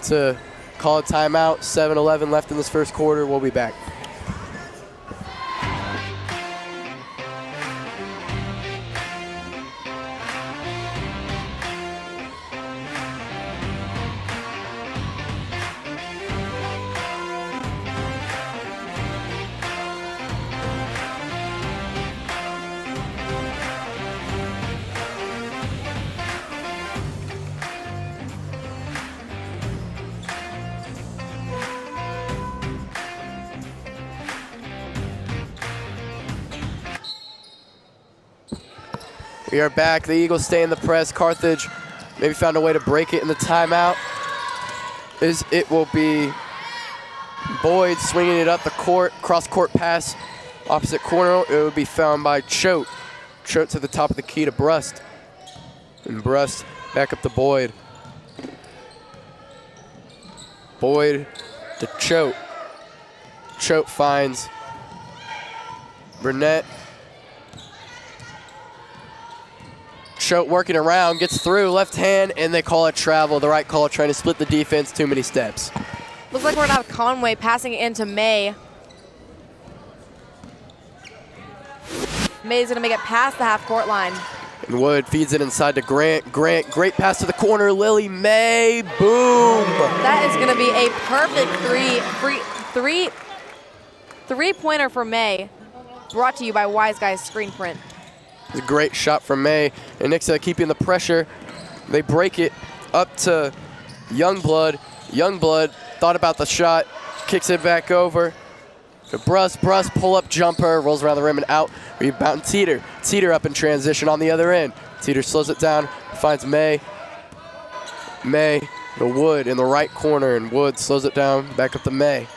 to call a timeout. 7:11 left in this first quarter. We'll be back. We are back. The Eagles stay in the press. Carthage maybe found a way to break it in the timeout. It will be Boyd swinging it up the court, cross-court pass, opposite corner. It would be found by Choate. Choate to the top of the key to Brust. And Brust back up to Boyd. Boyd to Choate. Choate finds Burnett. Choate working around, gets through, left hand, and they call it travel. The right call, trying to split the defense, too many steps. Looks like we're going to have Conway passing it into May. May's going to make it past the half-court line. And Wood feeds it inside to Grant. Grant, great pass to the corner. Lily May, boom! That is going to be a perfect three-pointer for May, brought to you by Wise Guys Screen Print. It's a great shot from May. And Nixa keeping the pressure. They break it up to Youngblood. Youngblood thought about the shot, kicks it back over to Brust. Brust, pull-up jumper, rolls around the rim and out. Rebound Teeter. Teeter up in transition on the other end. Teeter slows it down, finds May. May to Wood in the right corner, and Wood slows it down, back up to May.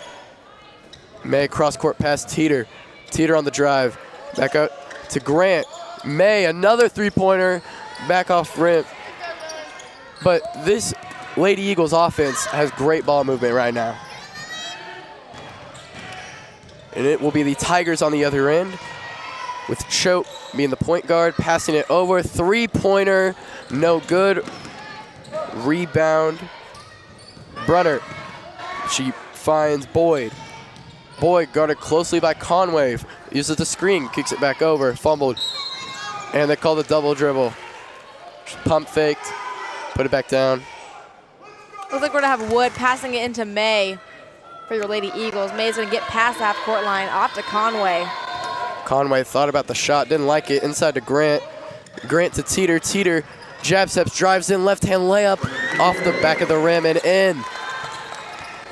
May cross-court pass Teeter. Teeter on the drive, back out to Grant. May, another three-pointer, back off rim. But this Lady Eagles offense has great ball movement right now. And it will be the Tigers on the other end. with Choate being the point guard, passing it over. Three-pointer, no good. Rebound. Brunner. She finds Boyd. Boyd guarded closely by Conway. Uses the screen, kicks it back over, fumbled. And they call the double dribble. Pump faked, put it back down. Looks like we're gonna have Wood passing it into May for your Lady Eagles. May's gonna get past the half-court line, off to Conway. Conway thought about the shot, didn't like it. Inside to Grant. Grant to Teeter. Teeter jab steps, drives in, left-hand layup off the back of the rim and in.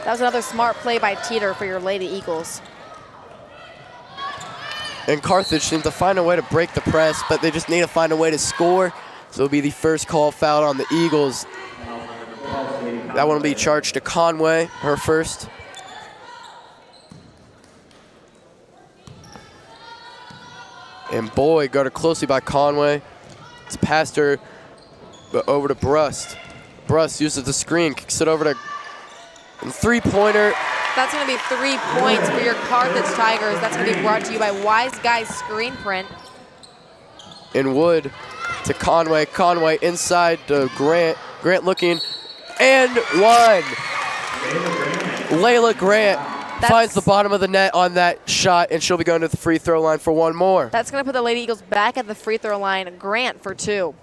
That was another smart play by Teeter for your Lady Eagles. And Carthage seems to find a way to break the press, but they just need to find a way to score. So it'll be the first call foul on the Eagles. That one will be charged to Conway, her first. And Boyd guarded closely by Conway. It's past her, but over to Brust. Brust uses the screen, kicks it over to three-pointer. That's going to be 3 points for your Carthage Tigers. That's going to be brought to you by Wise Guys Screen Print. And Wood to Conway. Conway inside to Grant. Grant looking, and one. Layla Grant finds the bottom of the net on that shot, and she'll be going to the free throw line for one more. That's going to put the Lady Eagles back at the free throw line. Grant for 2.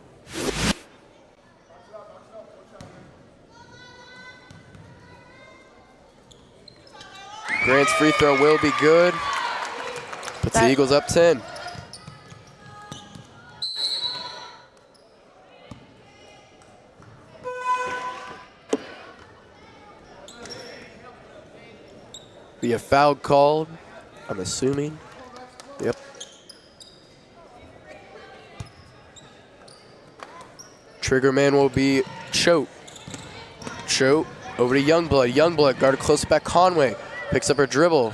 Grant's free throw will be good. Puts the Eagles up 10. Be a foul called, I'm assuming. Yep. Trigger man will be Choate. Choate over to Youngblood. Youngblood guarded close back Conway. Picks up her dribble.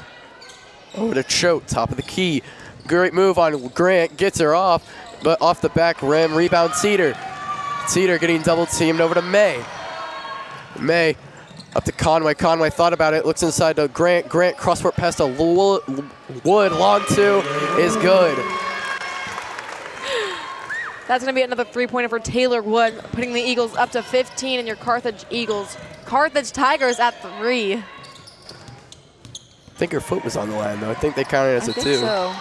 Over to Choate, top of the key. Great move on Grant, gets her off, but off the back rim, rebound Teeter. Teeter getting double teamed over to May. May up to Conway. Conway thought about it, looks inside to Grant. Grant cross-court pass to Wood, long two is good. That's going to be another 3-pointer for Taylor Wood, putting the Eagles up to 15 and your Carthage Tigers at 3. I think her foot was on the line, though. I think they counted it as a 2. So.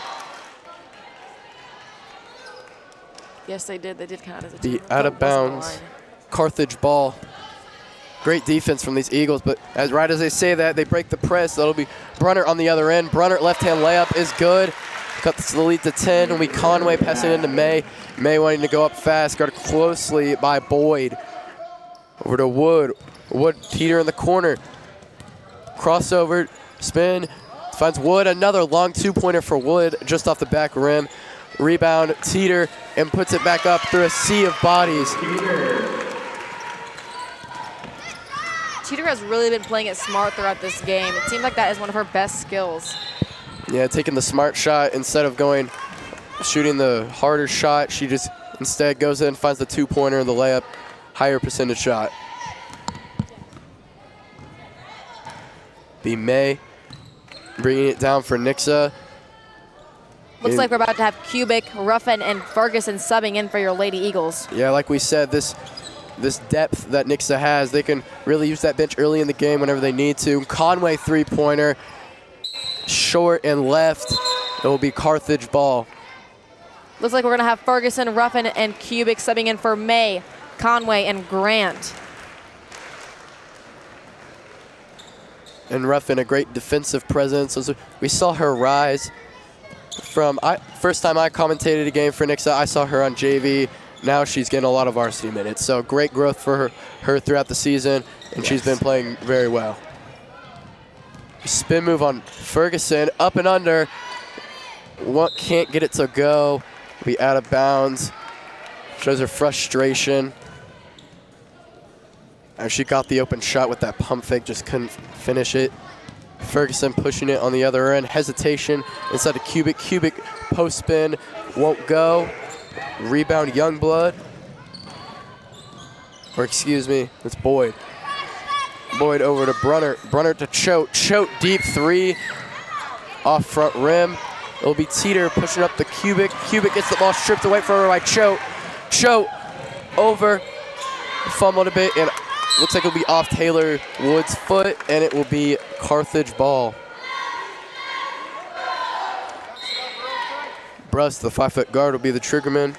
Yes, they did. They did count as a 2. The out of bounds Carthage ball. Great defense from these Eagles, but right as they say that, they break the press. That'll be Brunner on the other end. Brunner left-hand layup is good. Cuts the lead to 10. It'll be Conway passing into May. May wanting to go up fast, guarded closely by Boyd. Over to Wood. Wood, Teeter in the corner. Crossover, spin, finds Wood. Another long 2-pointer for Wood, just off the back rim. Rebound, Teeter, and puts it back up through a sea of bodies. Teeter has really been playing it smart throughout this game. It seems like that is one of her best skills. Yeah, taking the smart shot instead of shooting the harder shot. She just instead goes in, finds the 2-pointer and the layup, higher percentage shot. Be May bringing it down for Nixa. Looks like we're about to have Cubic, Ruffin, and Ferguson subbing in for your Lady Eagles. Yeah, like we said, this depth that Nixa has, they can really use that bench early in the game whenever they need to. Conway 3-pointer, short and left. It will be Carthage ball. Looks like we're going to have Ferguson, Ruffin, and Cubic subbing in for May, Conway, and Grant. And Ruffin, a great defensive presence. We saw her rise from first time I commentated a game for Nixa. I saw her on JV. Now she's getting a lot of varsity minutes. So great growth for her throughout the season, and she's been playing very well. Spin move on Ferguson, up and under. Can't get it to go. Be out of bounds. Shows her frustration. And she got the open shot with that pump fake, just couldn't finish it. Ferguson pushing it on the other end. Hesitation inside to Cubic. Cubic post spin, won't go. Rebound Youngblood. Or excuse me, it's Boyd. Boyd over to Brunner. Brunner to Choate. Choate deep 3 off front rim. It'll be Teeter pushing up the Cubic. Cubic gets the ball stripped away from her by Choate. Choate over, fumbled a bit, and looks like it'll be off Taylor Wood's foot, and it will be Carthage ball. Bruss, the 5-foot guard, will be the triggerman.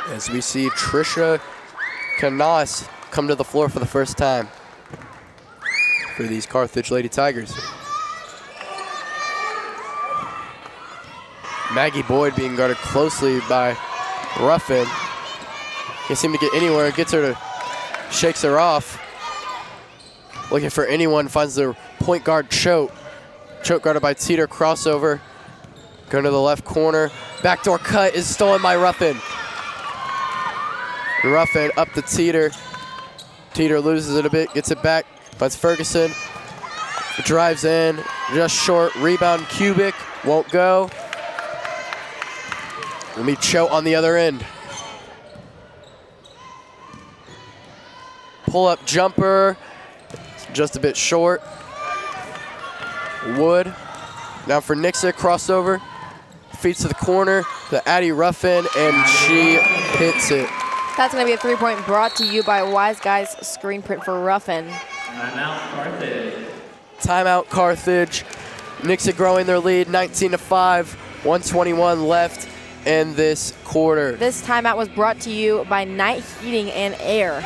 As we see Trisha Canas come to the floor for the first time for these Carthage Lady Tigers. Maggie Boyd being guarded closely by Ruffin. Can't seem to get anywhere. Gets her to, shakes her off. Looking for anyone, finds the point guard Choate. Choate guarded by Teeter, crossover. Going to the left corner. Backdoor cut is stolen by Ruffin. Ruffin up to Teeter. Teeter loses it a bit, gets it back. Finds Ferguson. Drives in, just short. Rebound Cubic, won't go. Let me Choate on the other end. Pull up jumper, just a bit short. Wood, now for Nixa, crossover. Feeds to the corner, the Addie Ruffin, and she hits it. That's going to be a three-point brought to you by Wise Guys screen print for Ruffin. Timeout Carthage. Timeout Carthage. Nixa growing their lead, 19-5, 1:21 left in this quarter. This timeout was brought to you by Night Heating and Air.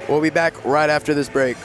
We'll be back right after this break.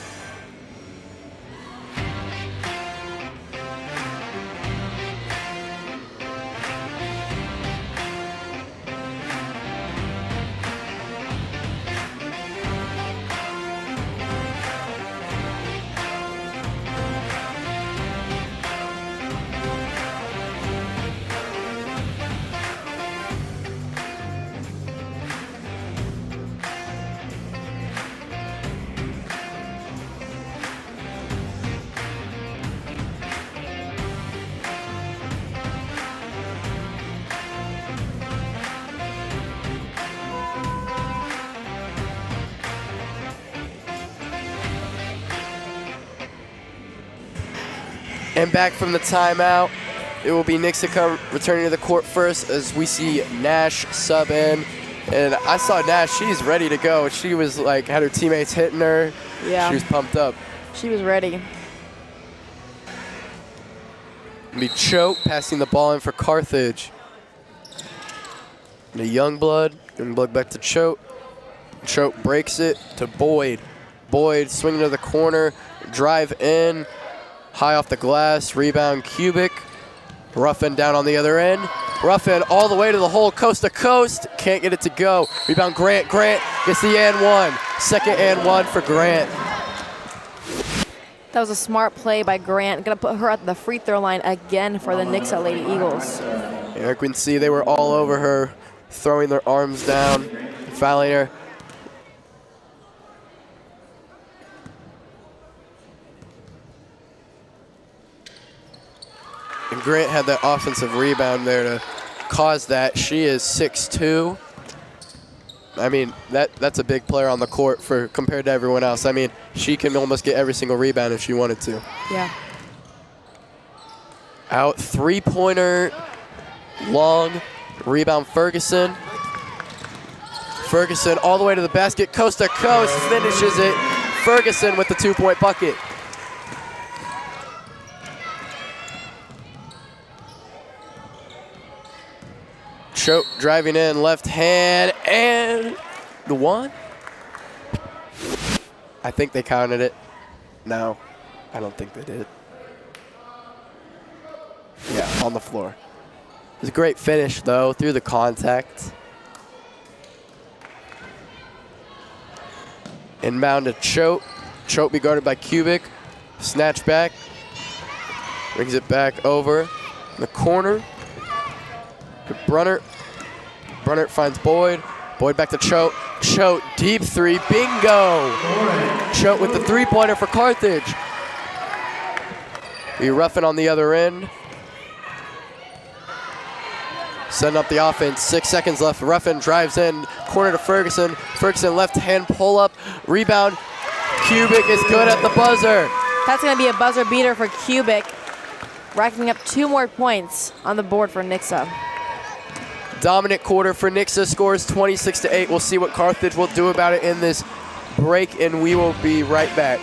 And back from the timeout, it will be Nixa returning to the court first as we see Nash sub in. And I saw Nash, she's ready to go. She was like, had her teammates hitting her. Yeah. She was pumped up. She was ready. It'll be Choate passing the ball in for Carthage. The Youngblood, Youngblood back to Choate. Choate breaks it to Boyd. Boyd swinging to the corner, drive in. High off the glass, rebound Cubic. Ruffin down on the other end. Ruffin all the way to the hole, coast to coast. Can't get it to go. Rebound Grant. Grant gets the and one. Second and one for Grant. That was a smart play by Grant. Gonna put her at the free throw line again for the Nixa Lady Eagles. And you can see they were all over her, throwing their arms down, fouling her. And Grant had that offensive rebound there to cause that. She is 6'2". I mean, that's a big player on the court for compared to everyone else. I mean, she can almost get every single rebound if she wanted to. Yeah. Out, three-pointer, long, rebound Ferguson. Ferguson all the way to the basket, coast to coast, finishes it. Ferguson with the two-point bucket. Choate driving in, left hand, and the one? I think they counted it. No, I don't think they did. Yeah, on the floor. It was a great finish, though, through the contact. Inbound to Choate. Choate be guarded by Cubic. Snatch back. Brings it back over in the corner. To Brunnert. Brunnert finds Boyd. Boyd back to Choate. Choate, deep three, bingo! Choate with the three-pointer for Carthage. Be Ruffin on the other end. Setting up the offense, 6 seconds left. Ruffin drives in, corner to Ferguson. Ferguson left hand pull up, rebound. Cubic is good at the buzzer. That's going to be a buzzer beater for Cubic, racking up 2 more points on the board for Nixa. Dominant quarter for Nixa, scores 26-8. We'll see what Carthage will do about it in this break, and we will be right back.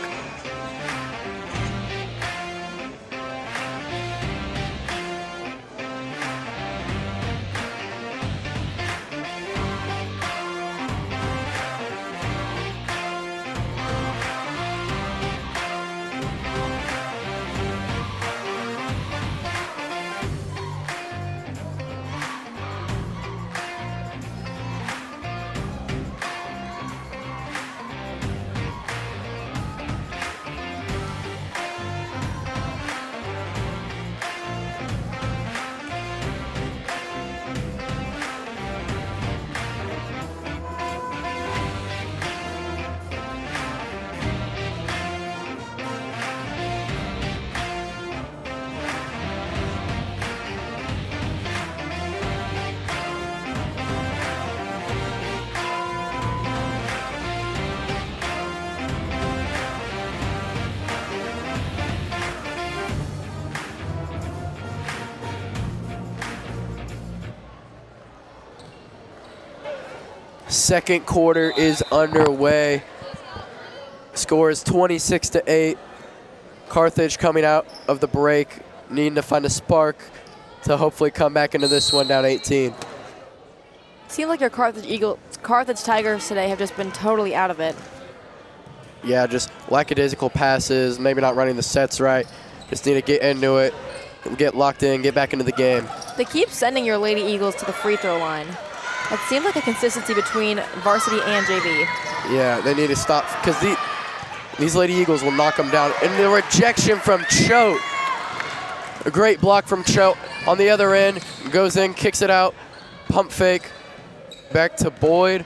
Second quarter is underway. Score is 26-8. Carthage coming out of the break, needing to find a spark to hopefully come back into this one down 18. Seems like your Carthage Tigers today have just been totally out of it. Yeah, just lackadaisical passes, maybe not running the sets right. Just need to get into it, get locked in, get back into the game. They keep sending your Lady Eagles to the free throw line. It seems like a consistency between varsity and JV. Yeah, they need to stop, because these Lady Eagles will knock them down. And the rejection from Choate. A great block from Choate on the other end. Goes in, kicks it out. Pump fake. Back to Boyd.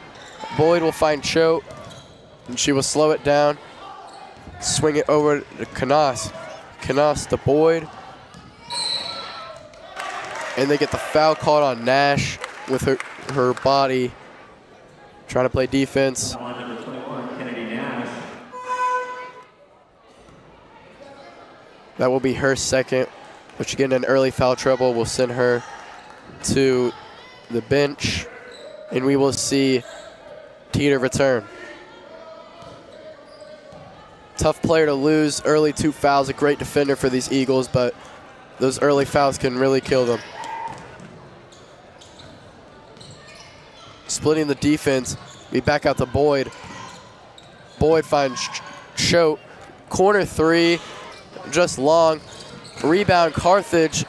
Boyd will find Choate, and she will slow it down. Swing it over to Canas. Canas to Boyd. And they get the foul called on Nash with her body, trying to play defense. That will be her second, but she getting in early foul trouble. We'll send her to the bench, and we will see Teeter return. Tough player to lose. Early 2 fouls, a great defender for these Eagles, but those early fouls can really kill them. Splitting the defense, we back out to Boyd. Boyd finds Choate. Corner 3, just long. Rebound Carthage.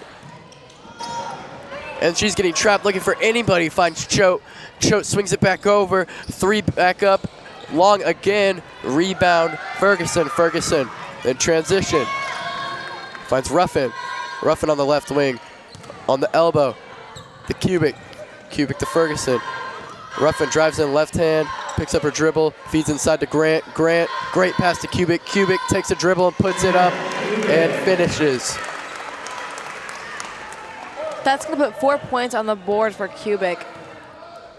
And she's getting trapped, looking for anybody. Finds Choate. Choate swings it back over. 3 back up. Long again. Rebound Ferguson. Ferguson. Then transition. Finds Ruffin. Ruffin on the left wing. On the elbow. The Cubic. Cubic to Ferguson. Ruffin drives in left hand, picks up her dribble, feeds inside to Grant. Grant, great pass to Cubic. Cubic takes a dribble and puts it up and finishes. That's going to put 4 points on the board for Cubic,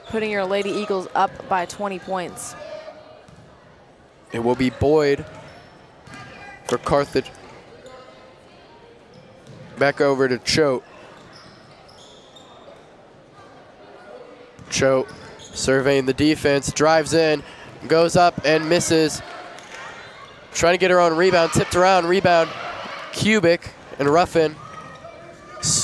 putting your Lady Eagles up by 20 points. It will be Boyd for Carthage. Back over to Choate. Choate surveying the defense, drives in, goes up and misses. Trying to get her own rebound, tipped around, rebound. Cubic and Ruffin.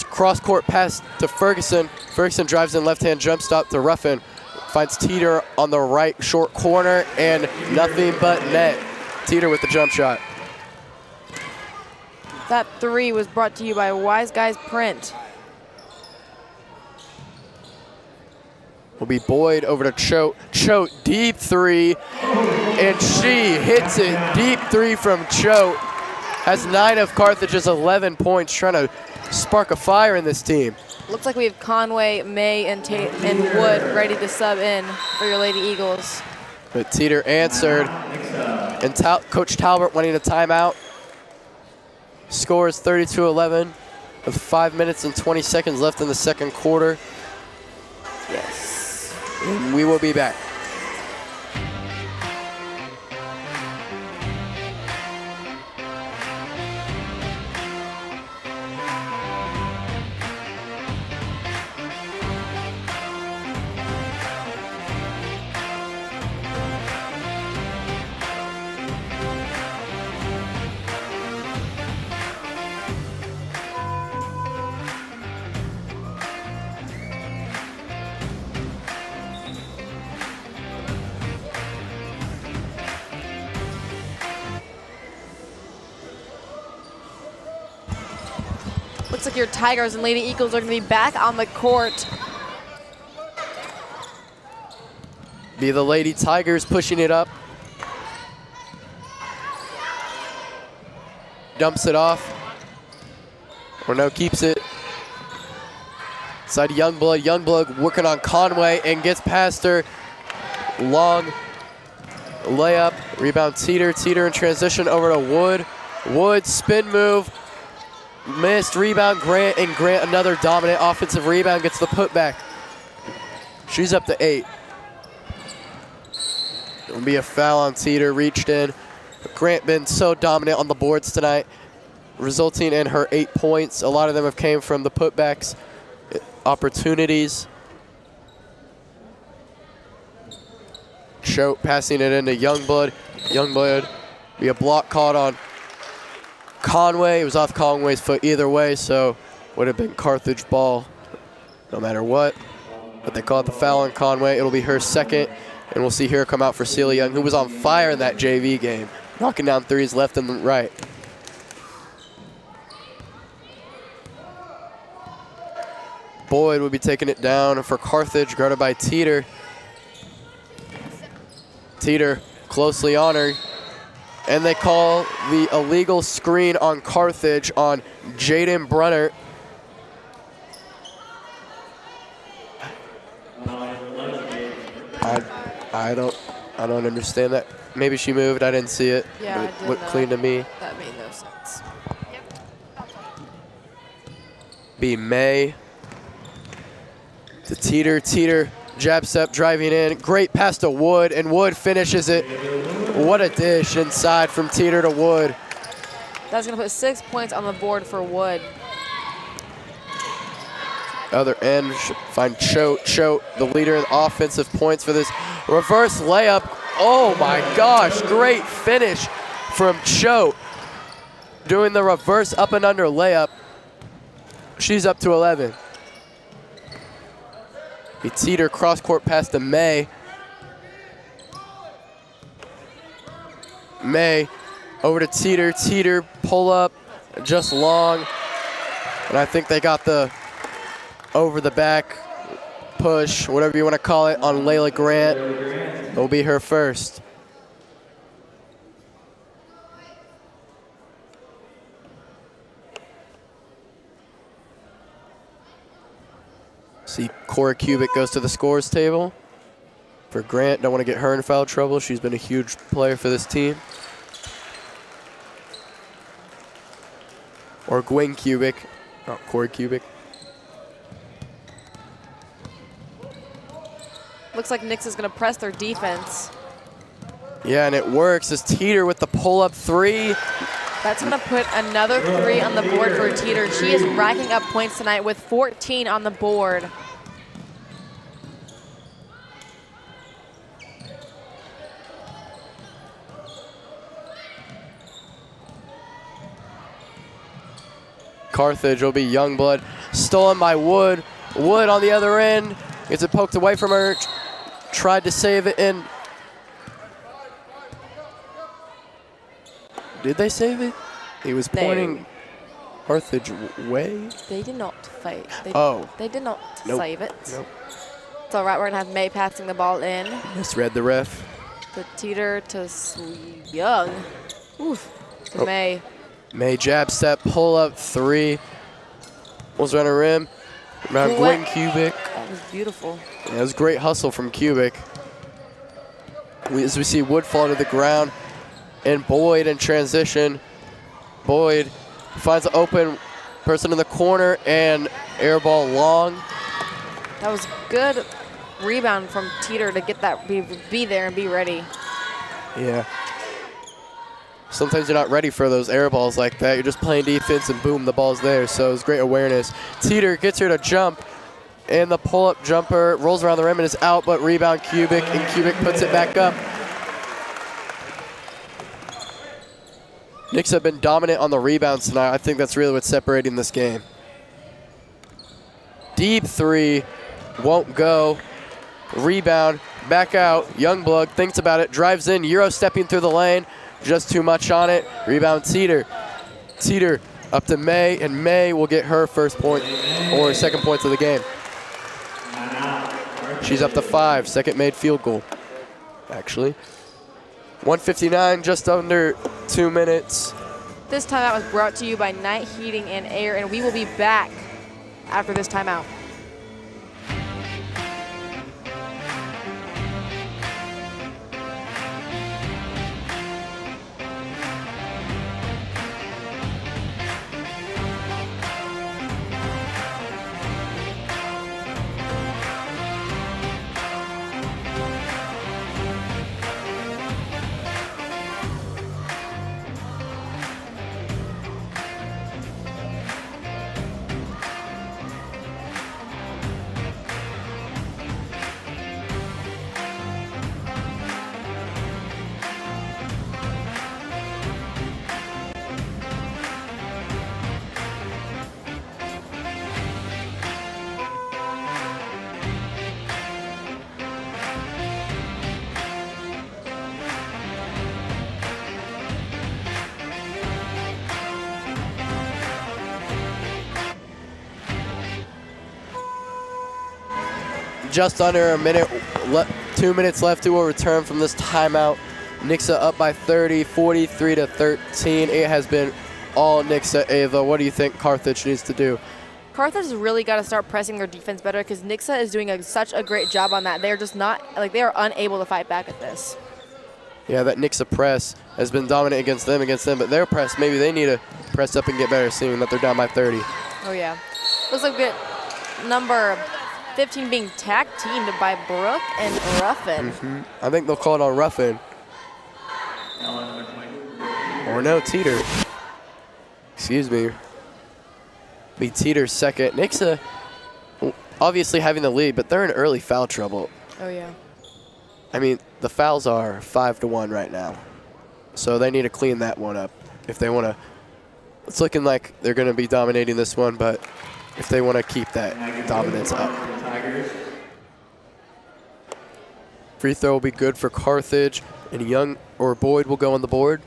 Cross-court pass to Ferguson. Ferguson drives in left-hand jump stop to Ruffin. Finds Teeter on the right short corner and nothing but net. Teeter with the jump shot. That 3 was brought to you by Wise Guys Print. Will be Boyd over to Choate. Choate, deep 3, and she hits it. Deep 3 from Choate. Has 9 of Carthage's 11 points, trying to spark a fire in this team. Looks like we have Conway, May, and Wood ready to sub in for your Lady Eagles. But Teeter answered, and Coach Talbert wanting a timeout. Score is 32-11 with 5 minutes and 20 seconds left in the second quarter. Yes. And we will be back. Looks like your Tigers and Lady Eagles are going to be back on the court. Be the Lady Tigers pushing it up. Dumps it off. Or no, keeps it. Side Youngblood. Youngblood working on Conway and gets past her. Long layup. Rebound Teeter. Teeter in transition over to Wood. Wood spin move. Missed. Rebound Grant, and Grant another dominant offensive rebound, gets the putback. She's up to 8. It'll be a foul on Teeter, reached in. Grant been so dominant on the boards tonight, resulting in her 8 points. A lot of them have came from the putbacks, opportunities. Choate passing it into Youngblood. Youngblood be a block caught on Conway. It was off Conway's foot either way, so would have been Carthage ball no matter what. But they call it the foul on Conway. It'll be her second, and we'll see her come out for Celia Young, who was on fire in that JV game, knocking down threes left and right. Boyd will be taking it down for Carthage, guarded by Teeter. Teeter closely on her. And they call the illegal screen on Carthage on Jaden Brunner. I don't understand that. Maybe she moved. I didn't see it. Yeah, it I did looked not. clean to me. That made no sense. Be May to Teeter. Teeter jab step driving in. Great pass to Wood, and Wood finishes it. What a dish inside from Teeter to Wood. That's going to put 6 points on the board for Wood. Other end, find Choate. Choate, the leader in offensive points for this reverse layup. Oh my gosh, great finish from Choate. Doing the reverse up and under layup. She's up to 11. A Teeter cross court pass to May. May over to Teeter. Teeter pull up, just long. And I think they got the over the back push, whatever you want to call it, on Layla Grant. It'll be her first. See, Cora Kubik goes to the scores table. For Grant, don't want to get her in foul trouble. She's been a huge player for this team. Or Gwen Kubik, not Cora Kubik. Looks like Nixa is going to press their defense. Yeah, and it works as Teeter with the pull-up 3. That's going to put another 3 on the board for Teeter. She is racking up points tonight with 14 on the board. Carthage will be Youngblood. Stolen by Wood. Wood on the other end. Gets it poked away from her. Tried to save it in. Did they save it? He was pointing Carthage way. They did not fight. They did not save it. Nope. It's all right. We're going to have May passing the ball in. Misread the ref. To Teeter to Young. Oof. To May. May jab step, pull up 3. Was around her rim. Around Gwen Kubik. That was beautiful. Yeah, it was great hustle from Kubik. As we see Wood fall to the ground, and Boyd in transition. Boyd finds an open person in the corner, and air ball long. That was good rebound from Teeter to get that, be there and be ready. Yeah. Sometimes you're not ready for those air balls like that. You're just playing defense, and boom, the ball's there. So it was great awareness. Teeter gets her to jump, and the pull-up jumper rolls around the rim and is out, but rebound Kubik, and Kubik puts it back up. Knicks have been dominant on the rebounds tonight. I think that's really what's separating this game. Deep 3, won't go. Rebound, back out. Youngblood thinks about it, drives in, Euro stepping through the lane. Just too much on it. Rebound Teeter. Teeter Up to May, and May will get her first point or second points of the game. She's up to 5, second made field goal, actually. 1:59, just under 2 minutes. This timeout was brought to you by Night Heating and Air, and we will be back after this timeout. Just under a minute, 2 minutes left. We will return from this timeout. Nixa up by 30, 43-13. It has been all Nixa. Ava, what do you think Carthage needs to do? Carthage has really got to start pressing their defense better because Nixa is doing such a great job on that. They're just not, like, they are unable to fight back at this. Yeah, that Nixa press has been dominant against them, but their press, maybe they need to press up and get better, seeing that they're down by 30. Oh, yeah. Looks like we get number 15 being tag teamed by Brooke and Ruffin. I think they'll call it on Ruffin. Or no, Teeter. Excuse me. Be Teeter's second. Nixa obviously having the lead, but they're in early foul trouble. Oh, yeah. I mean, the fouls are 5-1 right now. So they need to clean that one up if they want to. It's looking like they're going to be dominating this one, but if they want to keep that dominance up. Free throw will be good for Carthage, and Young or Boyd will go on the board.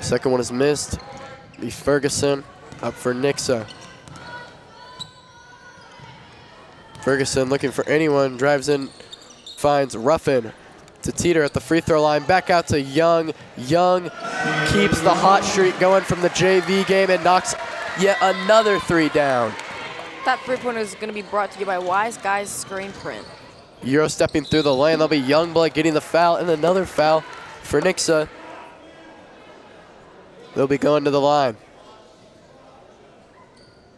Second one is missed. Be Ferguson up for Nixa. Ferguson looking for anyone, drives in, finds Ruffin to Teeter at the free throw line. Back out to Young. Young keeps the hot streak going from the JV game and knocks yet another 3 down. That three-pointer is going to be brought to you by Wise Guys Screen Print. Euro stepping through the lane. There'll be Youngblood getting the foul and another foul for Nixa. They'll be going to the line.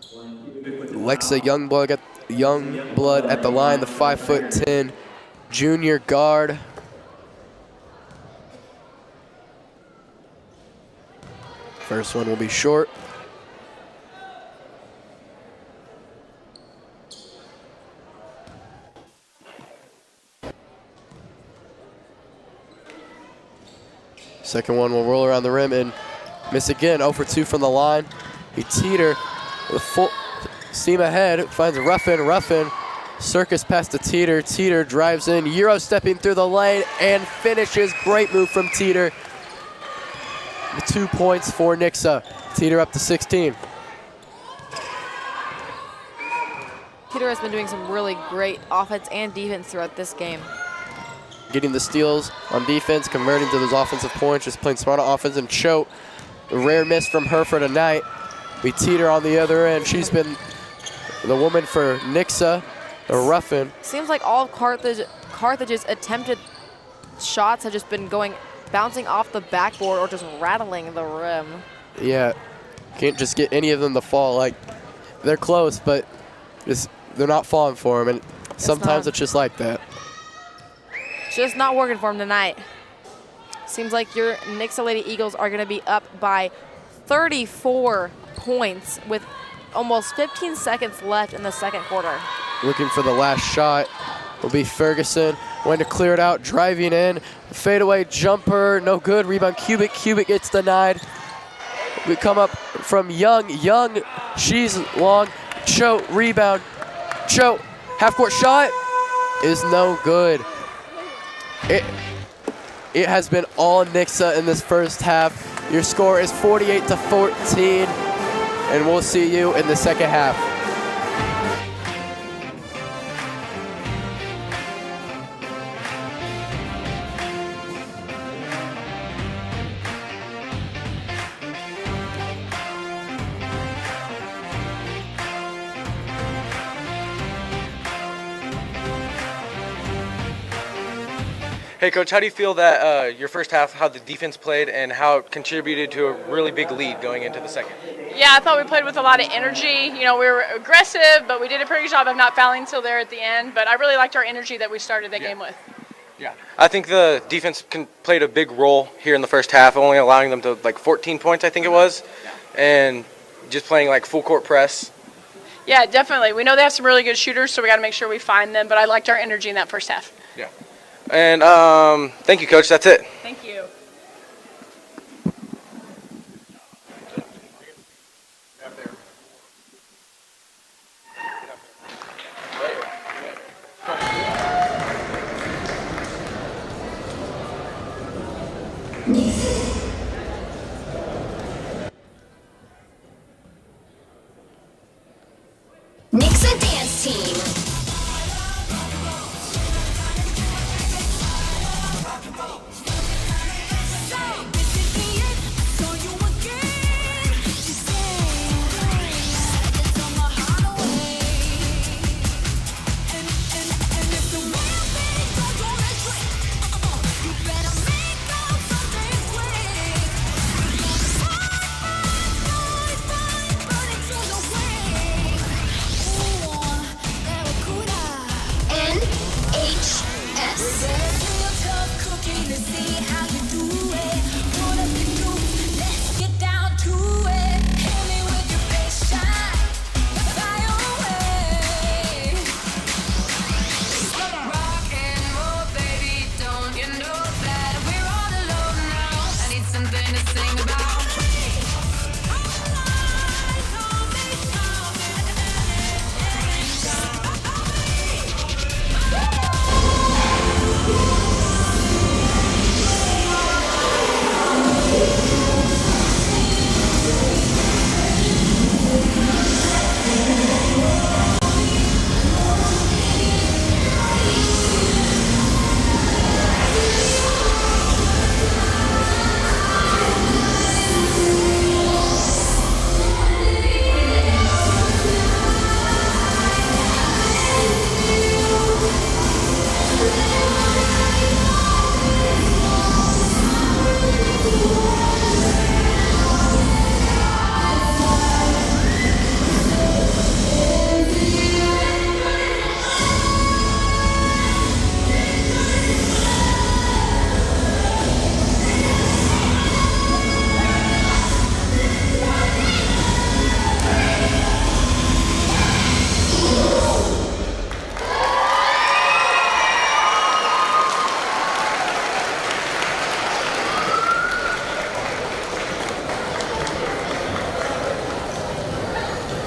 Lexa Youngblood at the line, the 5'10" junior guard. First one will be short. Second one will roll around the rim and miss again. 0 for 2 from the line. He Teeter with full steam ahead, finds Ruffin. Ruffin circus pass to Teeter. Teeter drives in, Euro stepping through the lane and finishes. Great move from Teeter. 2 points for Nixa. Teeter up to 16. Teeter has been doing some really great offense and defense throughout this game. Getting the steals on defense, converting to those offensive points, just playing smart on offense. And Choate, a rare miss from her for tonight. We Teeter on the other end. She's been the woman for Nixa, the Ruffin. Seems like all of Carthage's attempted shots have just been bouncing off the backboard or just rattling the rim. Yeah, can't just get any of them to fall. Like, they're close, but they're not falling for them. And sometimes it's just like that. Just not working for him tonight. Seems like your Nixa Lady Eagles are going to be up by 34 points with almost 15 seconds left in the second quarter. Looking for the last shot will be Ferguson. Went to clear it out, driving in. Fadeaway jumper, no good. Rebound, Cubic. Cubic gets denied. We come up from Young. Young, she's long. Choate, rebound. Choate, half-court shot is no good. It has been all Nixa in this first half. Your score is 48-14, and we'll see you in the second half. Hey, Coach, how do you feel that your first half, how the defense played, and how it contributed to a really big lead going into the second? Yeah, I thought we played with a lot of energy. You know, we were aggressive, but we did a pretty good job of not fouling until there at the end. But I really liked our energy that we started that game with. Yeah. I think the defense played a big role here in the first half, only allowing them to, like, 14 points, I think it was, and just playing, like, full court press. Yeah, definitely. We know they have some really good shooters, so we got to make sure we find them. But I liked our energy in that first half. Yeah. And thank you, Coach. That's it. Thank you. Nixa Dance Team.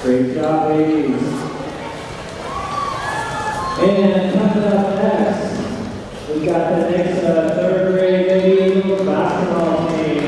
Great job, ladies. And coming up next, we got the next third grade ladies basketball team.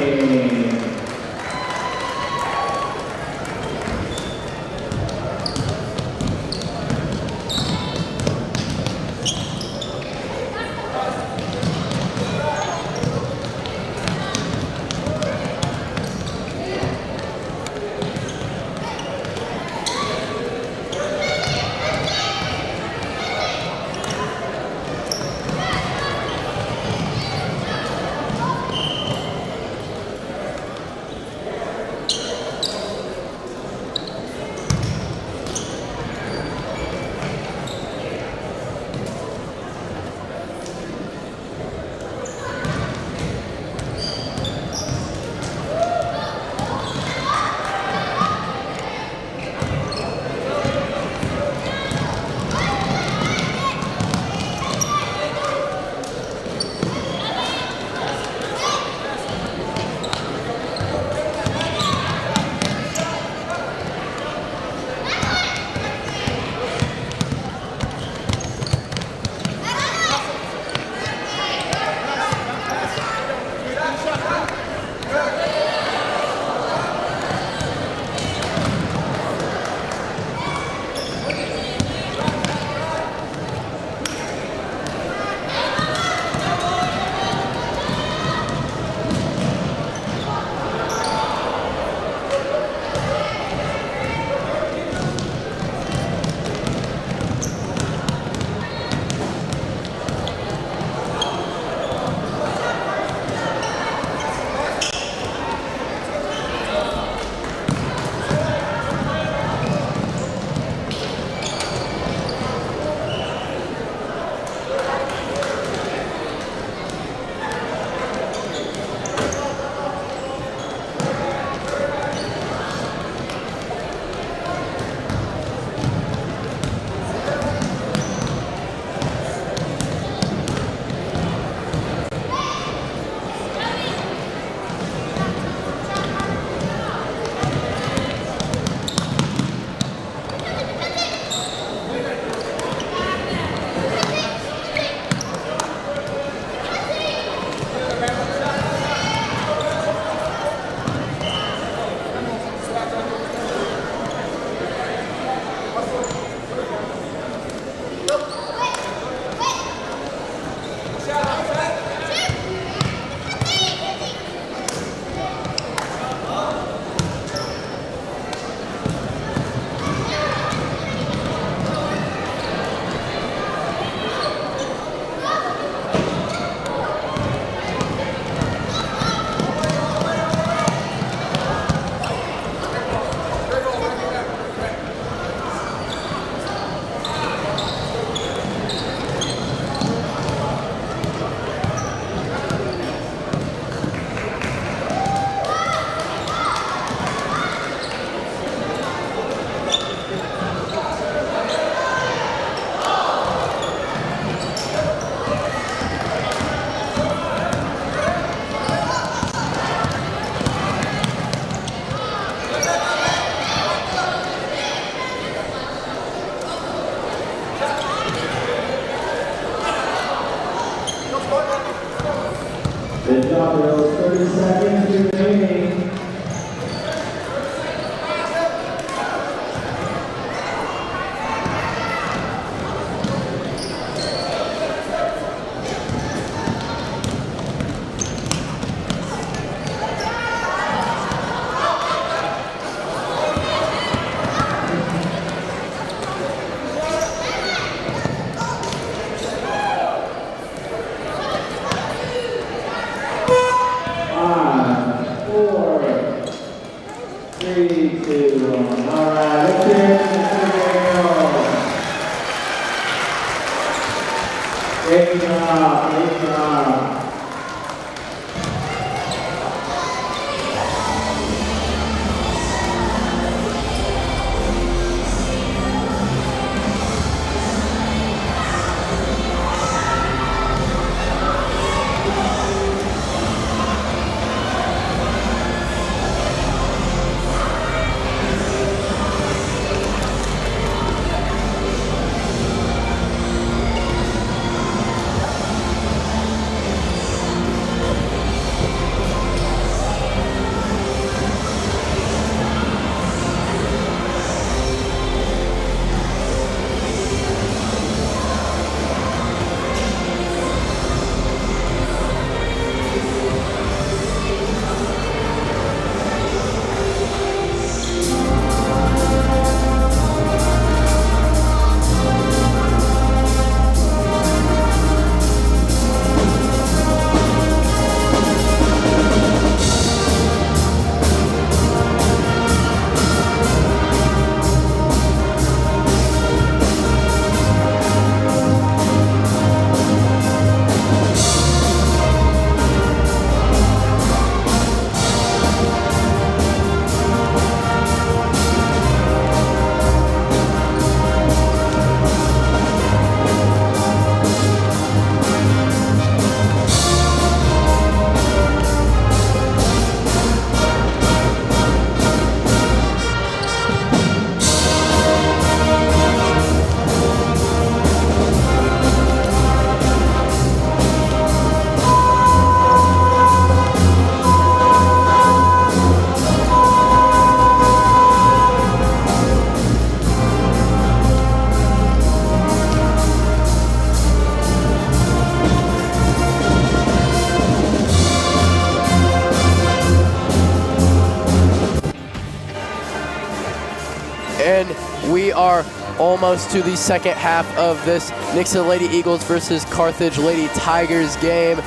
we are almost to the second half of this Nixa Lady Eagles versus Carthage Lady Tigers game.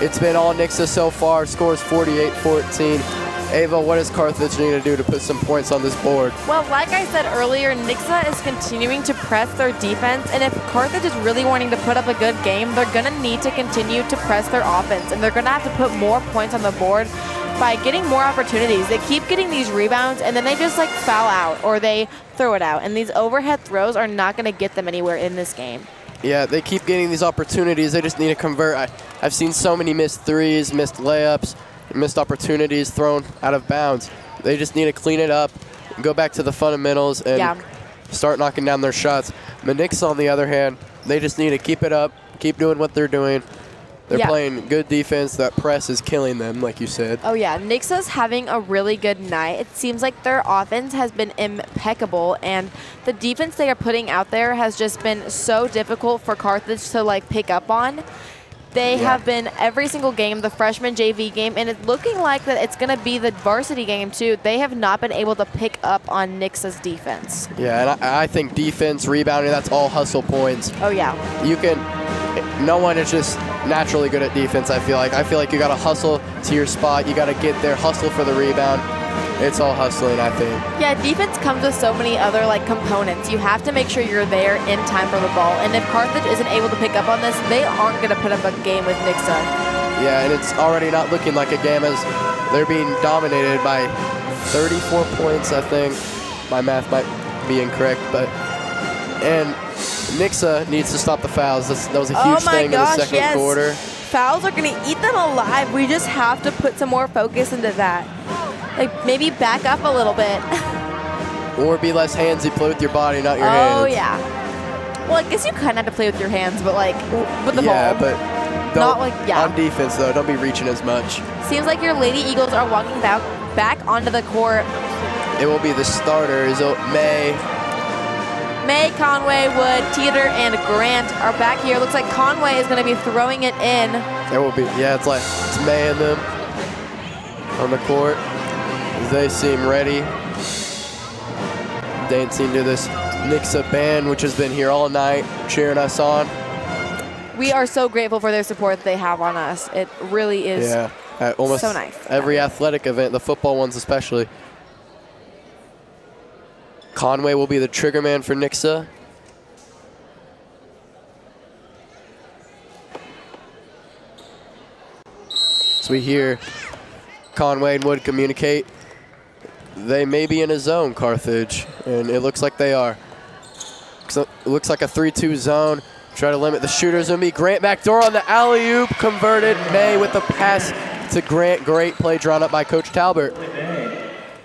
It's been all Nixa so far. Scores 48-14. Ava, what does Carthage need to do to put some points on this board? Well, like I said earlier, Nixa is continuing to press their defense, and if Carthage is really wanting to put up a good game, they're going to need to continue to press their offense, and they're going to have to put more points on the board by getting more opportunities. They keep getting these rebounds, and then they just like foul out or they throw it out, and these overhead throws are not going to get them anywhere in this game. Yeah, they keep getting these opportunities. They just need to convert. I've seen so many missed threes, missed layups, missed opportunities thrown out of bounds. They just need to clean it up, go back to the fundamentals, and start knocking down their shots. Nixa, on the other hand, they just need to keep it up, keep doing what they're doing. They're playing good defense. That press is killing them, like you said. Oh, yeah. Nixa's having a really good night. It seems like their offense has been impeccable, and the defense they are putting out there has just been so difficult for Carthage to, like, pick up on. They have been every single game, the freshman JV game, and it's looking like that it's going to be the varsity game, too. They have not been able to pick up on Nixa's defense. Yeah, and I think defense, rebounding, that's all hustle points. Oh, yeah. You can – no one is just naturally good at defense, I feel like. I feel like you got to hustle to your spot. You got to get there, hustle for the rebound. It's all hustling, I think. Yeah, defense comes with so many other like components. You have to make sure you're there in time for the ball. And if Carthage isn't able to pick up on this, they aren't going to put up a game with Nixa. Yeah, and it's already not looking like a game as they're being dominated by 34 points, I think. My math might be incorrect, but and Nixa needs to stop the fouls. That was a huge thing in the second quarter. Fouls are going to eat them alive. We just have to put some more focus into that. Like, maybe back up a little bit. Or be less handsy, play with your body, not your hands. Oh, yeah. Well, I guess you kind of have to play with your hands, but, like, with the ball. Yeah, but not like, on defense, though, don't be reaching as much. Seems like your Lady Eagles are walking back onto the court. It will be the starters. May, Conway, Wood, Teeter, and Grant are back here. Looks like Conway is going to be throwing it in. It will be, yeah, it's May and them on the court. They seem ready. Dancing to this Nixa band, which has been here all night, cheering us on. We are so grateful for their support that they have on us. It really is almost so nice. Every athletic event, the football ones especially. Conway will be the trigger man for Nixa. So we hear Conway and Wood communicate. They may be in a zone, Carthage, and it looks like they are. So it looks like a 3-2 zone. Try to limit the shooters. It'll be Grant backdoor on the alley-oop, converted. May with the pass to Grant. Great play drawn up by Coach Talbert.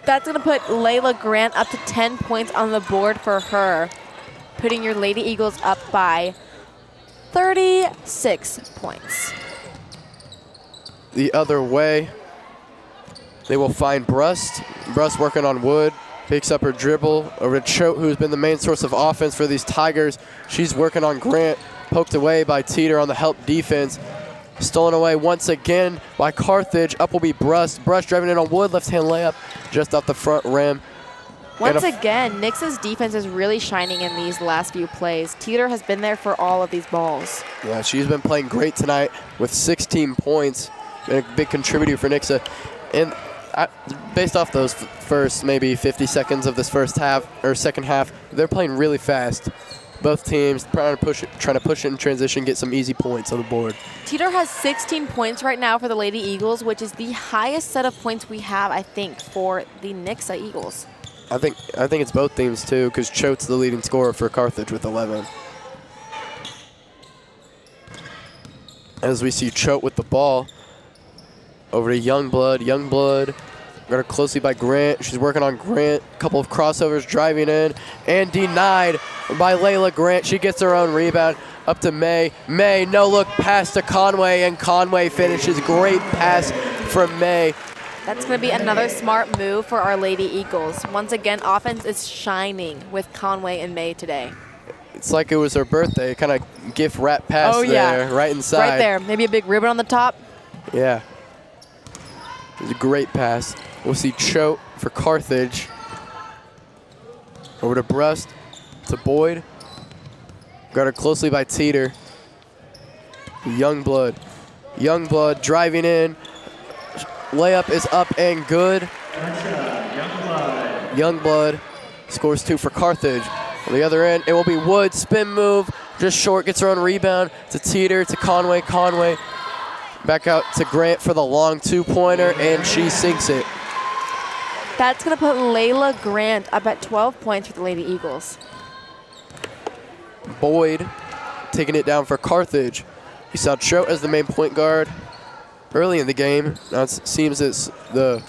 That's going to put Layla Grant up to 10 points on the board for her, putting your Lady Eagles up by 36 points. The other way, they will find Brust. Brust working on Wood. Picks up her dribble over to Choate, who's been the main source of offense for these Tigers. She's working on Grant. Poked away by Teeter on the help defense. Stolen away once again by Carthage. Up will be Brust. Brust driving in on Wood. Left-hand layup just off the front rim. Once again, Nixa's defense is really shining in these last few plays. Teeter has been there for all of these balls. Yeah, she's been playing great tonight with 16 points. Been a big contributor for Nixa. And based off those first maybe 50 seconds of this first half or second half, they're playing really fast. Both teams trying to push it in transition, get some easy points on the board. Teeter has 16 points right now for the Lady Eagles, which is the highest set of points we have, I think, for the Nixa Eagles. I think it's both teams too, because Choate's the leading scorer for Carthage with 11. As we see Choate with the ball. Over to Youngblood. Youngblood got her closely by Grant. She's working on Grant. Couple of crossovers driving in and denied by Layla Grant. She gets her own rebound up to May. May, no look pass to Conway, and Conway finishes. Great pass from May. That's going to be another smart move for our Lady Eagles. Once again, offense is shining with Conway and May today. It's like it was her birthday. Kind of gift wrap pass there, right inside. Right there. Maybe a big ribbon on the top. Yeah. It was a great pass. We'll see Choate for Carthage. Over to Brust. to Boyd. Guarded closely by Teeter. Youngblood. Youngblood driving in. Layup is up and good. Youngblood scores 2 for Carthage. On the other end, it will be Wood. Spin move. Just short. Gets her own rebound to Teeter, to Conway. Conway back out to Grant for the long 2-pointer, and she sinks it. That's going to put Layla Grant up at 12 points for the Lady Eagles. Boyd taking it down for Carthage. You saw Choate as the main point guard early in the game. Now it seems it's the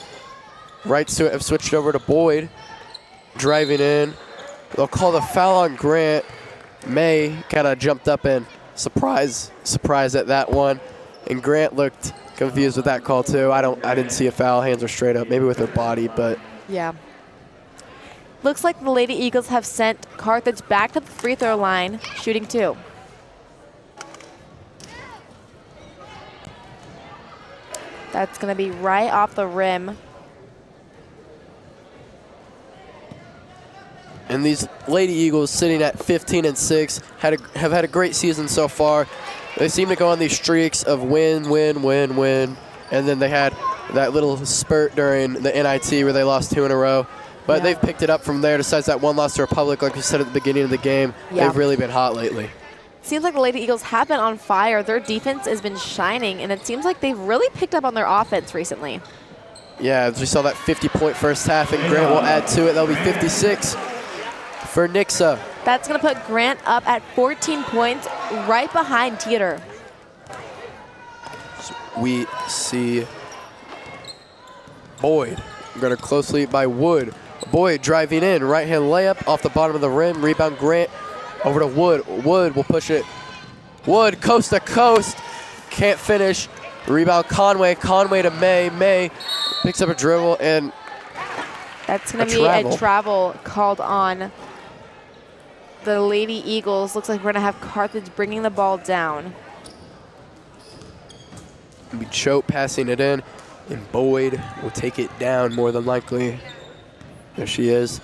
rights to it have switched over to Boyd. Driving in. They'll call the foul on Grant. May kind of jumped up and surprised at that one. And Grant looked confused with that call too. I didn't see a foul. Hands are straight up, maybe with her body, but yeah. Looks like the Lady Eagles have sent Carthage back to the free throw line, shooting 2. That's going to be right off the rim. And these Lady Eagles sitting at 15-6 have had a great season so far. They seem to go on these streaks of win, win, win, win. And then they had that little spurt during the NIT where they lost 2 in a row. But they've picked it up from there. Besides that one loss to Republic, like we said at the beginning of the game, they've really been hot lately. Seems like the Lady Eagles have been on fire. Their defense has been shining, and it seems like they've really picked up on their offense recently. Yeah, we saw that 50-point first half, and Grant will add to it. That'll be 56 for Nixa. That's going to put Grant up at 14 points, right behind Teeter. We see Boyd guarded closely by Wood. Boyd driving in, right-hand layup off the bottom of the rim. Rebound Grant over to Wood. Wood will push it. Wood coast to coast. Can't finish. Rebound Conway. Conway to May. May picks up a dribble and that's going to be a travel called on the Lady Eagles. Looks like we're going to have Carthage bringing the ball down. Be Choate passing it in, and Boyd will take it down more than likely. There she is.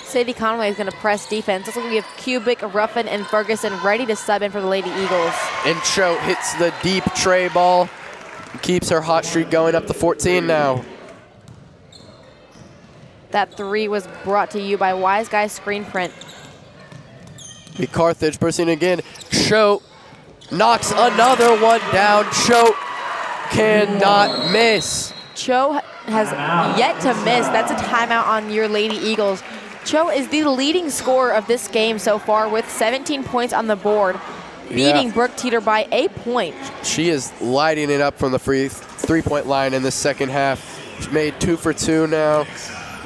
Sadie Conway is going to press defense. Looks like we have Kubik, Ruffin, and Ferguson ready to sub in for the Lady Eagles. And Choate hits the deep tray ball. Keeps her hot streak going up to 14 now. That 3 was brought to you by Wise Guy Screen Print. Be Carthage bursting again. Choate knocks another one down. Choate cannot miss. Cho has yet to miss. That's a timeout on your Lady Eagles. Cho is the leading scorer of this game so far with 17 points on the board, beating Brooke Teeter by a point. She is lighting it up from the three-point line in the second half. She's made 2 for 2 now,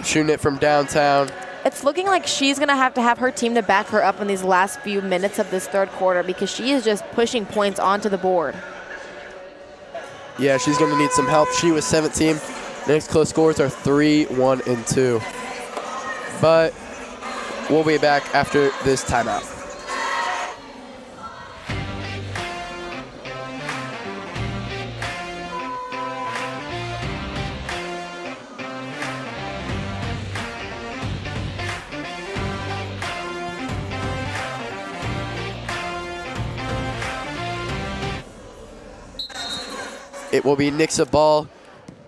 shooting it from downtown. It's looking like she's going to have her team to back her up in these last few minutes of this third quarter because she is just pushing points onto the board. Yeah, she's going to need some help. She was 17. Next close scores are 3, 1, and 2. But we'll be back after this timeout. It will be Nixa ball.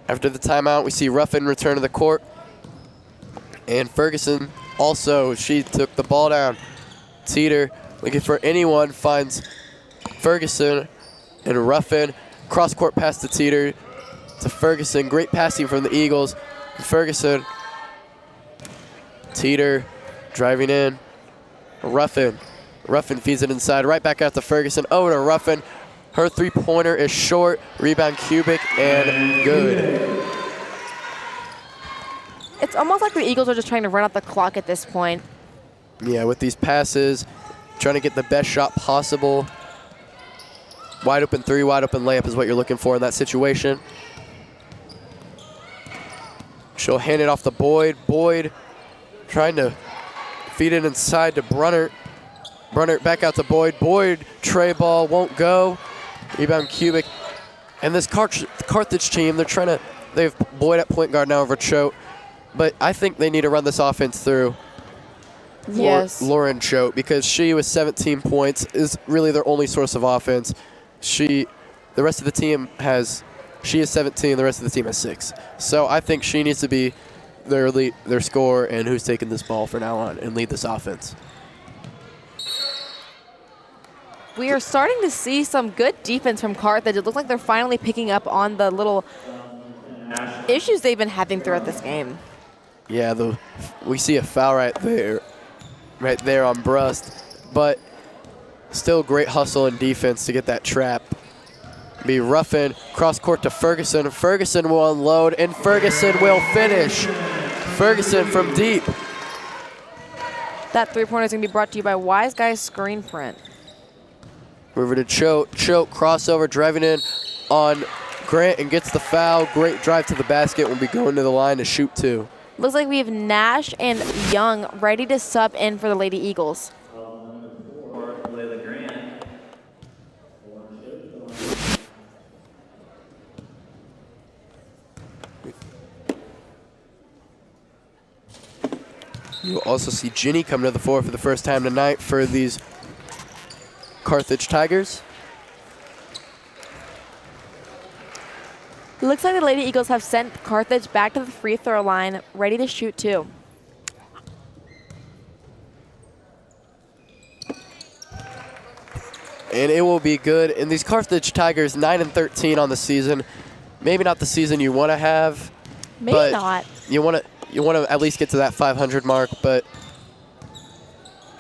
After the timeout, we see Ruffin return to the court. And Ferguson also, she took the ball down. Teeter looking for anyone, finds Ferguson and Ruffin. Cross-court pass to Teeter, to Ferguson. Great passing from the Eagles. Ferguson, Teeter driving in. Ruffin feeds it inside, right back out to Ferguson. Over to Ruffin. Her three-pointer is short. Rebound Kubik and good. It's almost like the Eagles are just trying to run out the clock at this point. Yeah, with these passes, trying to get the best shot possible. Wide open 3, wide open layup is what you're looking for in that situation. She'll hand it off to Boyd. Boyd trying to feed it inside to Brunnert. Brunnert back out to Boyd. Boyd, tray ball, won't go. Rebound Kubik. And this Carthage team, they have Boyd at point guard now over Choate. but I think they need to run this offense through Yes. Lauren Choate, because she with 17 points is really their only source of offense. The rest of the team she has 17, the rest of the team has 6. So I think she needs to be their scorer and who's taking this ball from now on and lead this offense. We are starting to see some good defense from Carthage. It looks like they're finally picking up on the little issues they've been having throughout this game. Yeah, we see a foul right there on Brust, but still great hustle and defense to get that trap. Be Ruffin, cross court to Ferguson. Ferguson will unload, and Ferguson will finish. Ferguson from deep. That three-pointer is going to be brought to you by Wise Guys Screen Print. Over to Choate. Choate crossover, driving in on Grant and gets the foul. Great drive to the basket. Will be going to the line to shoot 2. Looks like we have Nash and Young ready to sub in for the Lady Eagles. You'll also see Ginny come to the floor for the first time tonight for these Carthage Tigers. Looks like the Lady Eagles have sent Carthage back to the free throw line, ready to shoot 2. And it will be good. And these Carthage Tigers, 9-13 on the season. Maybe not the season you want to have. Maybe but not. You want to at least get to that 500 mark, but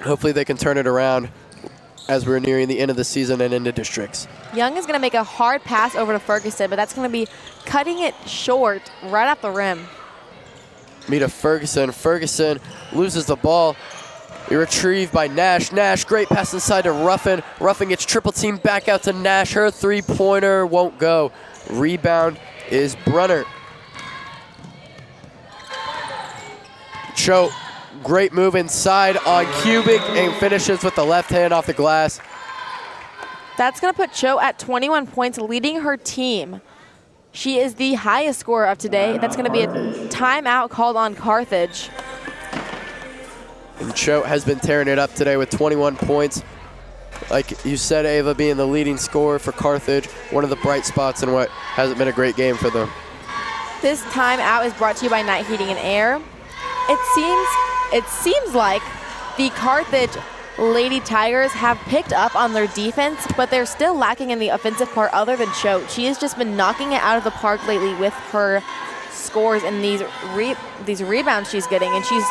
hopefully they can turn it around as we're nearing the end of the season and into districts. Young is going to make a hard pass over to Ferguson, but that's going to be cutting it short right off the rim. Mita Ferguson. Ferguson loses the ball. Retrieved by Nash. Nash, great pass inside to Ruffin. Ruffin gets triple team back out to Nash. Her three-pointer won't go. Rebound is Brunner. Choate, great move inside on Kubik and finishes with the left hand off the glass. That's going to put Choate at 21 points, leading her team. She is the highest scorer of today. That's going to be a timeout called on Carthage. And Choate has been tearing it up today with 21 points. Like you said, Ava, being the leading scorer for Carthage, one of the bright spots in what hasn't been a great game for them. This timeout is brought to you by Night Heating and Air. It seems like the Carthage Lady Tigers have picked up on their defense, but they're still lacking in the offensive part other than Choate. She has just been knocking it out of the park lately with her scores and these rebounds she's getting, and she's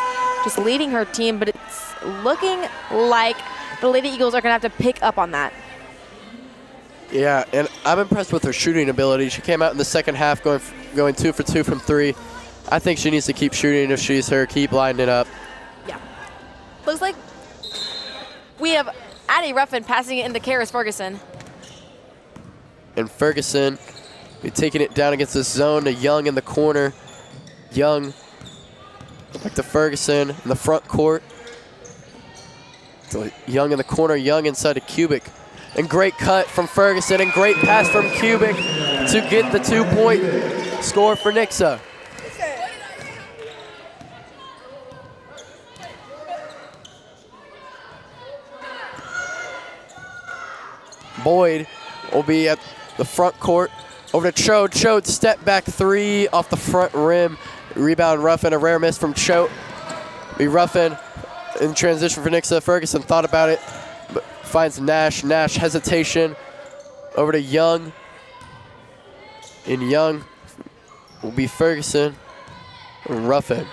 just leading her team, but it's looking like the Lady Eagles are going to have to pick up on that. Yeah, and I'm impressed with her shooting ability. She came out in the second half going 2 for 2 from 3. I think she needs to keep shooting if she's her, keep lining it up. Yeah. Looks like we have Addie Ruffin passing it into Karis Ferguson. And Ferguson taking it down against the zone to Young in the corner. Young back to Ferguson in the front court. So Young in the corner, Young inside to Kubik. And great cut from Ferguson and great pass from Kubik to get the 2-point score for Nixa. Boyd will be at the front court. Over to Choate. Choate step back 3 off the front rim. Rebound Ruffin, a rare miss from Choate. Be Ruffin in transition for Nixa. Ferguson thought about it, but finds Nash. Nash hesitation. Over to Young. And Young will be Ferguson. Ruffin.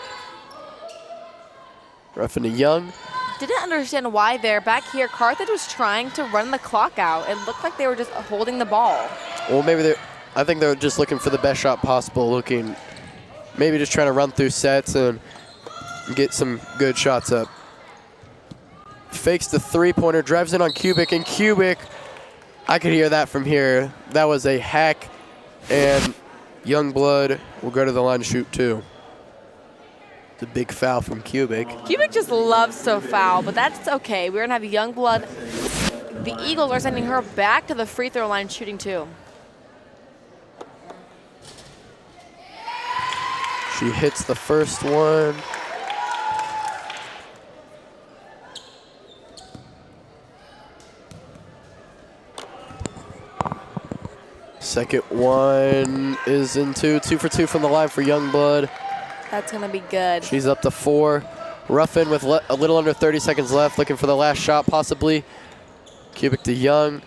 Ruffin to Young. Didn't understand why there. Back here, Carthage was trying to run the clock out. It looked like they were just holding the ball. Well, maybe I think they're just looking for the best shot possible, maybe just trying to run through sets and get some good shots up. Fakes the three-pointer, drives in on Kubik, and Kubik, I could hear that from here. That was a hack, and Youngblood will go to the line to shoot 2. It's a big foul from Kubik. Kubik just loves to foul, but that's okay. We're going to have Youngblood. The Eagles are sending her back to the free throw line shooting 2. She hits the first one. Second one is into 2 for 2 from the line for Youngblood. That's going to be good. She's up to 4. Ruffin with a little under 30 seconds left, looking for the last shot possibly. Cubic to Young,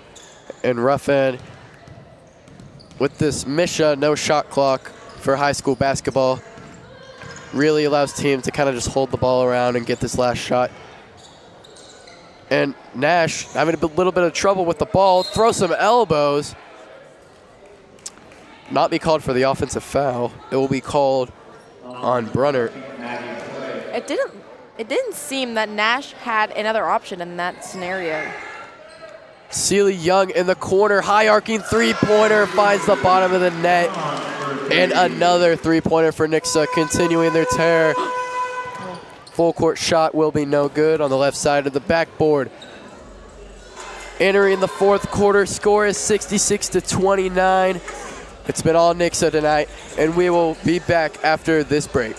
and Ruffin with this Misha no shot clock for high school basketball. Really allows teams to kind of just hold the ball around and get this last shot. And Nash having a little bit of trouble with the ball, throw some elbows. Not be called for the offensive foul. It will be called on Brunner. It didn't seem that Nash had another option in that scenario. Celie Young in the corner, high arcing three-pointer, finds the bottom of the net. And another three-pointer for Nixa, continuing their tear. Full court shot will be no good on the left side of the backboard. Entering the fourth quarter, score is 66-29. It's been all Nixa tonight, and we will be back after this break.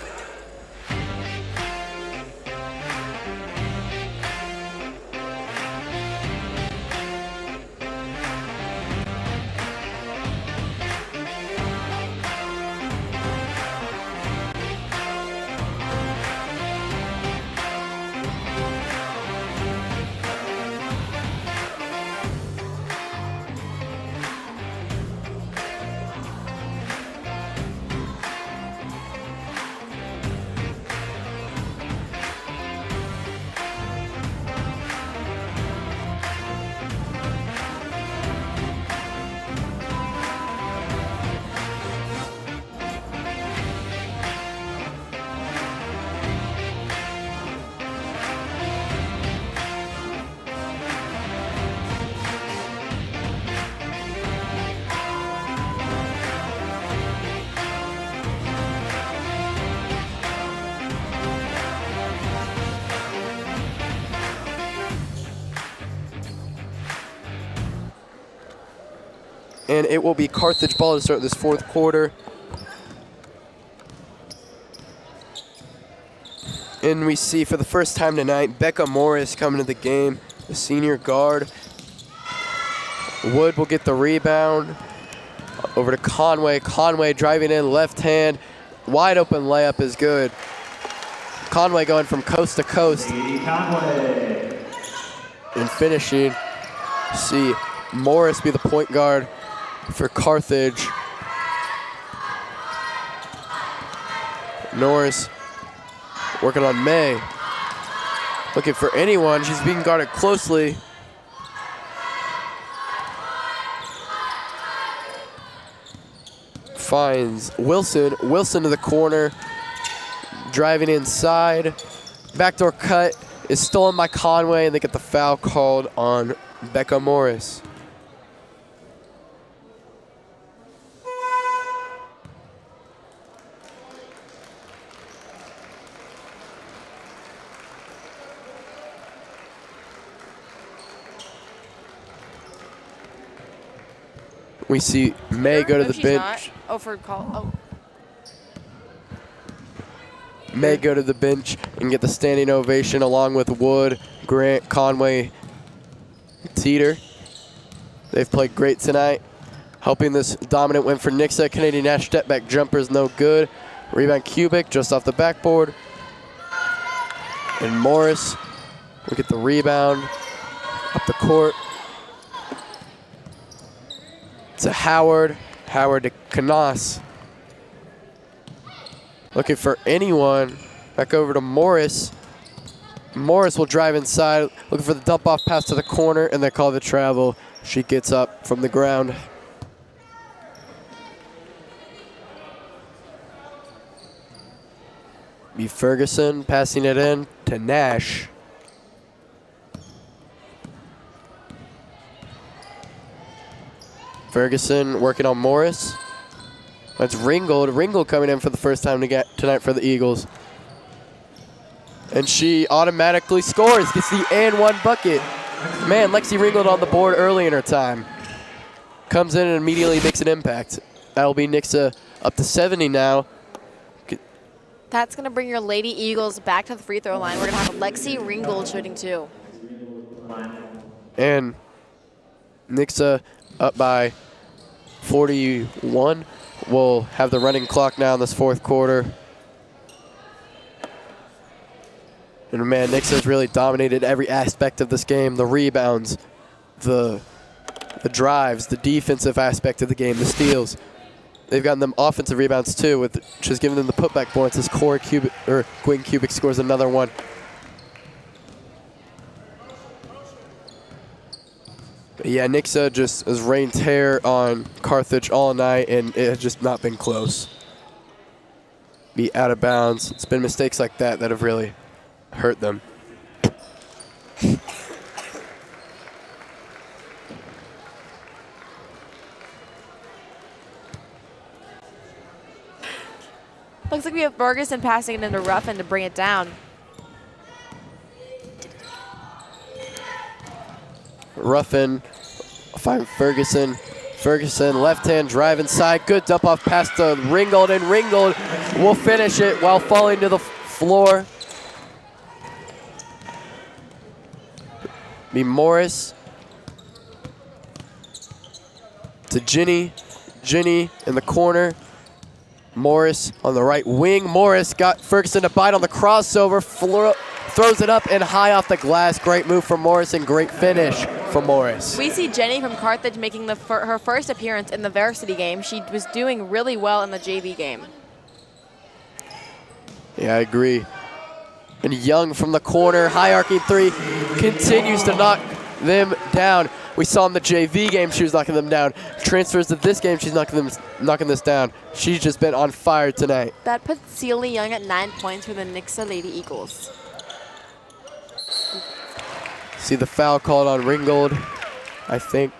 And it will be Carthage ball to start this fourth quarter. And we see for the first time tonight, Becca Morris coming to the game, the senior guard. Wood will get the rebound. Over to Conway. Conway driving in left hand. Wide open layup is good. Conway going from coast to coast. Conway. And finishing. See Morris be the point guard for Carthage. Norris working on May. Looking for anyone. She's being guarded closely. Finds Wilson. Wilson to the corner. Driving inside. Backdoor cut is stolen by Conway, and they get the foul called on Becca Morris. We see May go to the she's bench. Not. Oh, for call. Oh. May go to the bench and get the standing ovation along with Wood, Grant, Conway, Teeter. They've played great tonight, helping this dominant win for Nixa. Canadian Nash step back jumper is no good. Rebound Cubic just off the backboard. And Morris will get the rebound up the court. To Howard. Howard to Canas. Looking for anyone. Back over to Morris. Morris will drive inside. Looking for the dump off pass to the corner, and they call the travel. She gets up from the ground. Be Ferguson passing it in to Nash. Ferguson working on Morris. That's Ringgold. Ringgold coming in for the first time tonight for the Eagles. And she automatically scores. Gets the and one bucket. Man, Lexi Ringgold on the board early in her time. Comes in and immediately makes an impact. That'll be Nixa up to 70 now. That's going to bring your Lady Eagles back to the free throw line. We're going to have Lexi Ringgold shooting 2. And Nixa up by 41. We'll have the running clock now in this fourth quarter. And man, Nixa's really dominated every aspect of this game. The rebounds, the drives, the defensive aspect of the game, the steals. They've gotten them offensive rebounds too, which has given them the putback points as Gwen Kubik scores another one. But yeah, Nixa just has rained terror on Carthage all night, and it has just not been close. Be out of bounds. It's been mistakes like that that have really hurt them. Looks like we have Ferguson passing it into Ruffin to bring it down. Ruffin, find Ferguson. Ferguson, left hand drive inside. Good dump off pass to Ringgold, and Ringgold will finish it while falling to the floor. Be Morris to Ginny. Ginny in the corner. Morris on the right wing. Morris got Ferguson to bite on the crossover. Throws it up and high off the glass. Great move from Morris and great finish from Morris. We see Jenny from Carthage making her first appearance in the Varsity game. She was doing really well in the JV game. Yeah, I agree. And Young from the corner, high arcing 3, continues to knock them down. We saw in the JV game she was knocking them down. Transfers to this game, she's knocking this down. She's just been on fire tonight. That puts Celie Young at 9 points for the Nixa Lady Eagles. See the foul called on Ringgold, I think.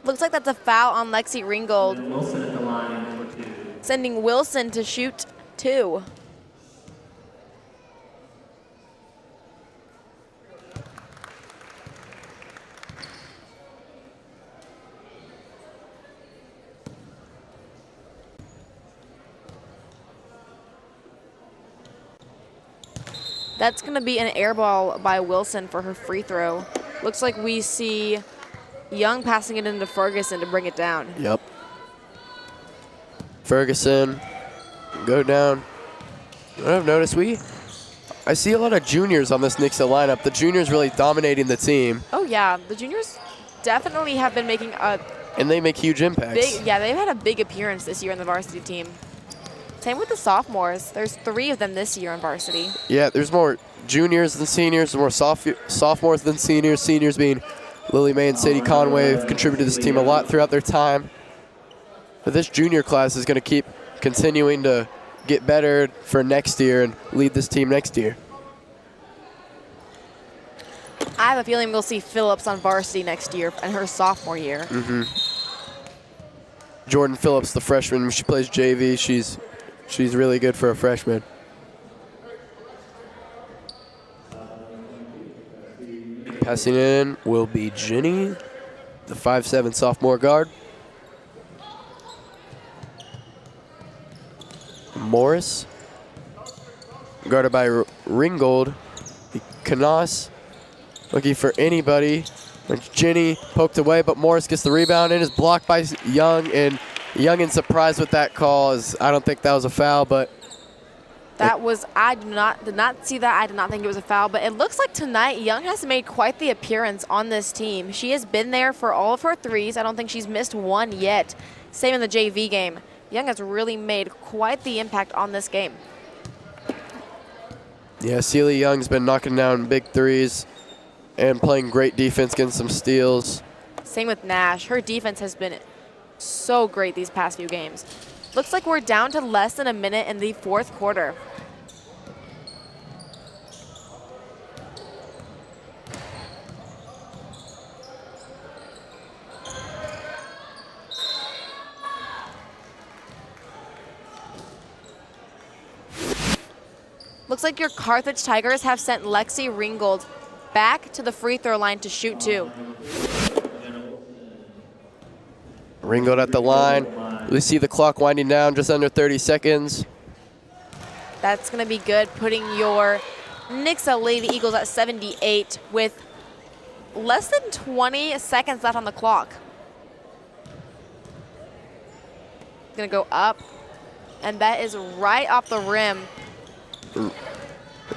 Looks like that's a foul on Lexi Ringgold. Wilson at the line for 2. Sending Wilson to shoot 2. That's going to be an air ball by Wilson for her free throw. Looks like we see Young passing it into Ferguson to bring it down. Yep. Ferguson, go down. I've noticed I see a lot of juniors on this Nixa lineup. The juniors really dominating the team. Oh yeah, the juniors definitely have been making a and they make huge impacts. they've had a big appearance this year in the varsity team. Same with the sophomores. There's 3 of them this year in varsity. Yeah, there's more juniors than seniors, more sophomores than seniors. Seniors being Lily Mae and Sadie Conway have contributed to this team a lot throughout their time. But this junior class is going to keep continuing to get better for next year and lead this team next year. I have a feeling we'll see Phillips on varsity next year and her sophomore year. Mm-hmm. Jordan Phillips, the freshman, she plays JV. She's really good for a freshman. Passing in will be Ginny, the 5'7" sophomore guard. Morris, guarded by Ringgold. Canas looking for anybody. Ginny poked away, but Morris gets the rebound and is blocked by Young. And Young in surprise with that call. I don't think that was a foul, but I did not see that. I did not think it was a foul, but it looks like tonight Young has made quite the appearance on this team. She has been there for all of her threes. I don't think she's missed one yet. Same in the JV game. Young has really made quite the impact on this game. Yeah, Celia Young's been knocking down big threes and playing great defense, getting some steals. Same with Nash. Her defense has been so great these past few games. Looks like we're down to less than a minute in the fourth quarter. Looks like your Carthage Tigers have sent Lexi Ringgold back to the free throw line to shoot 2. Ringoed at the line. We see the clock winding down, just under 30 seconds. That's going to be good, putting your Nixa Lady Eagles at 78 with less than 20 seconds left on the clock. Going to go up, and that is right off the rim.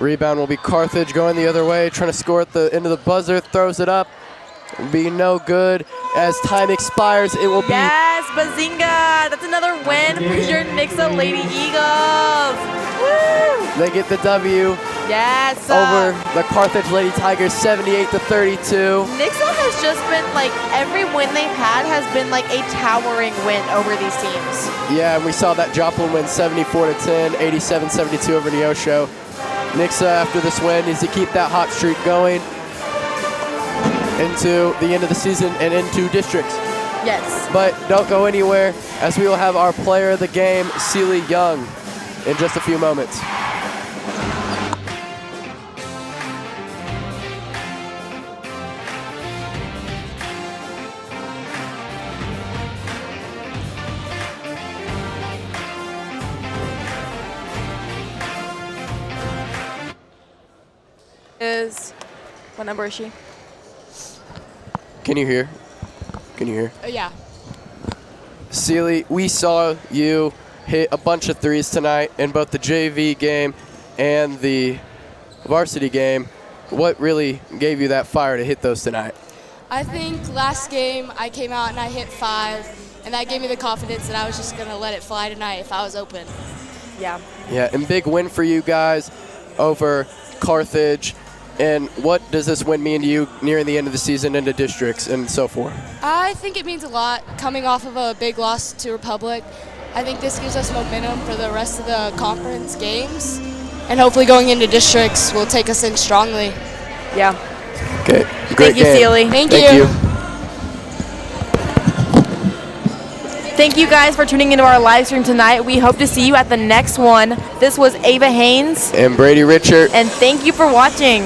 Rebound will be Carthage going the other way, trying to score at the end of the buzzer, throws it up. Will be no good. As time expires, it will be... Yes, Bazinga! That's another win for your Nixa Lady Eagles. Woo! They get the W. Yes. Over the Carthage Lady Tigers, 78-32. Nixa has just been like, every win they've had has been like a towering win over these teams. Yeah, and we saw that Joplin win 74-10, 87-72 over Neosho. Nixa, after this win, needs to keep that hot streak going into the end of the season and into districts. Yes. But don't go anywhere, as we will have our player of the game, Sealy Young, in just a few moments. What number is she? Can you hear? Can you hear? Yeah. Sealy, we saw you hit a bunch of threes tonight in both the JV game and the varsity game. What really gave you that fire to hit those tonight? I think last game I came out and I hit 5, and that gave me the confidence that I was just going to let it fly tonight if I was open. Yeah. Yeah, and big win for you guys over Carthage. And what does this win mean to you nearing the end of the season into districts and so forth? I think it means a lot coming off of a big loss to Republic. I think this gives us momentum for the rest of the conference games. And hopefully going into districts will take us in strongly. Yeah. Okay. Thank you, Sealy. Thank you. Thank you guys for tuning into our live stream tonight. We hope to see you at the next one. This was Ava Haynes and Brady Richard. And thank you for watching.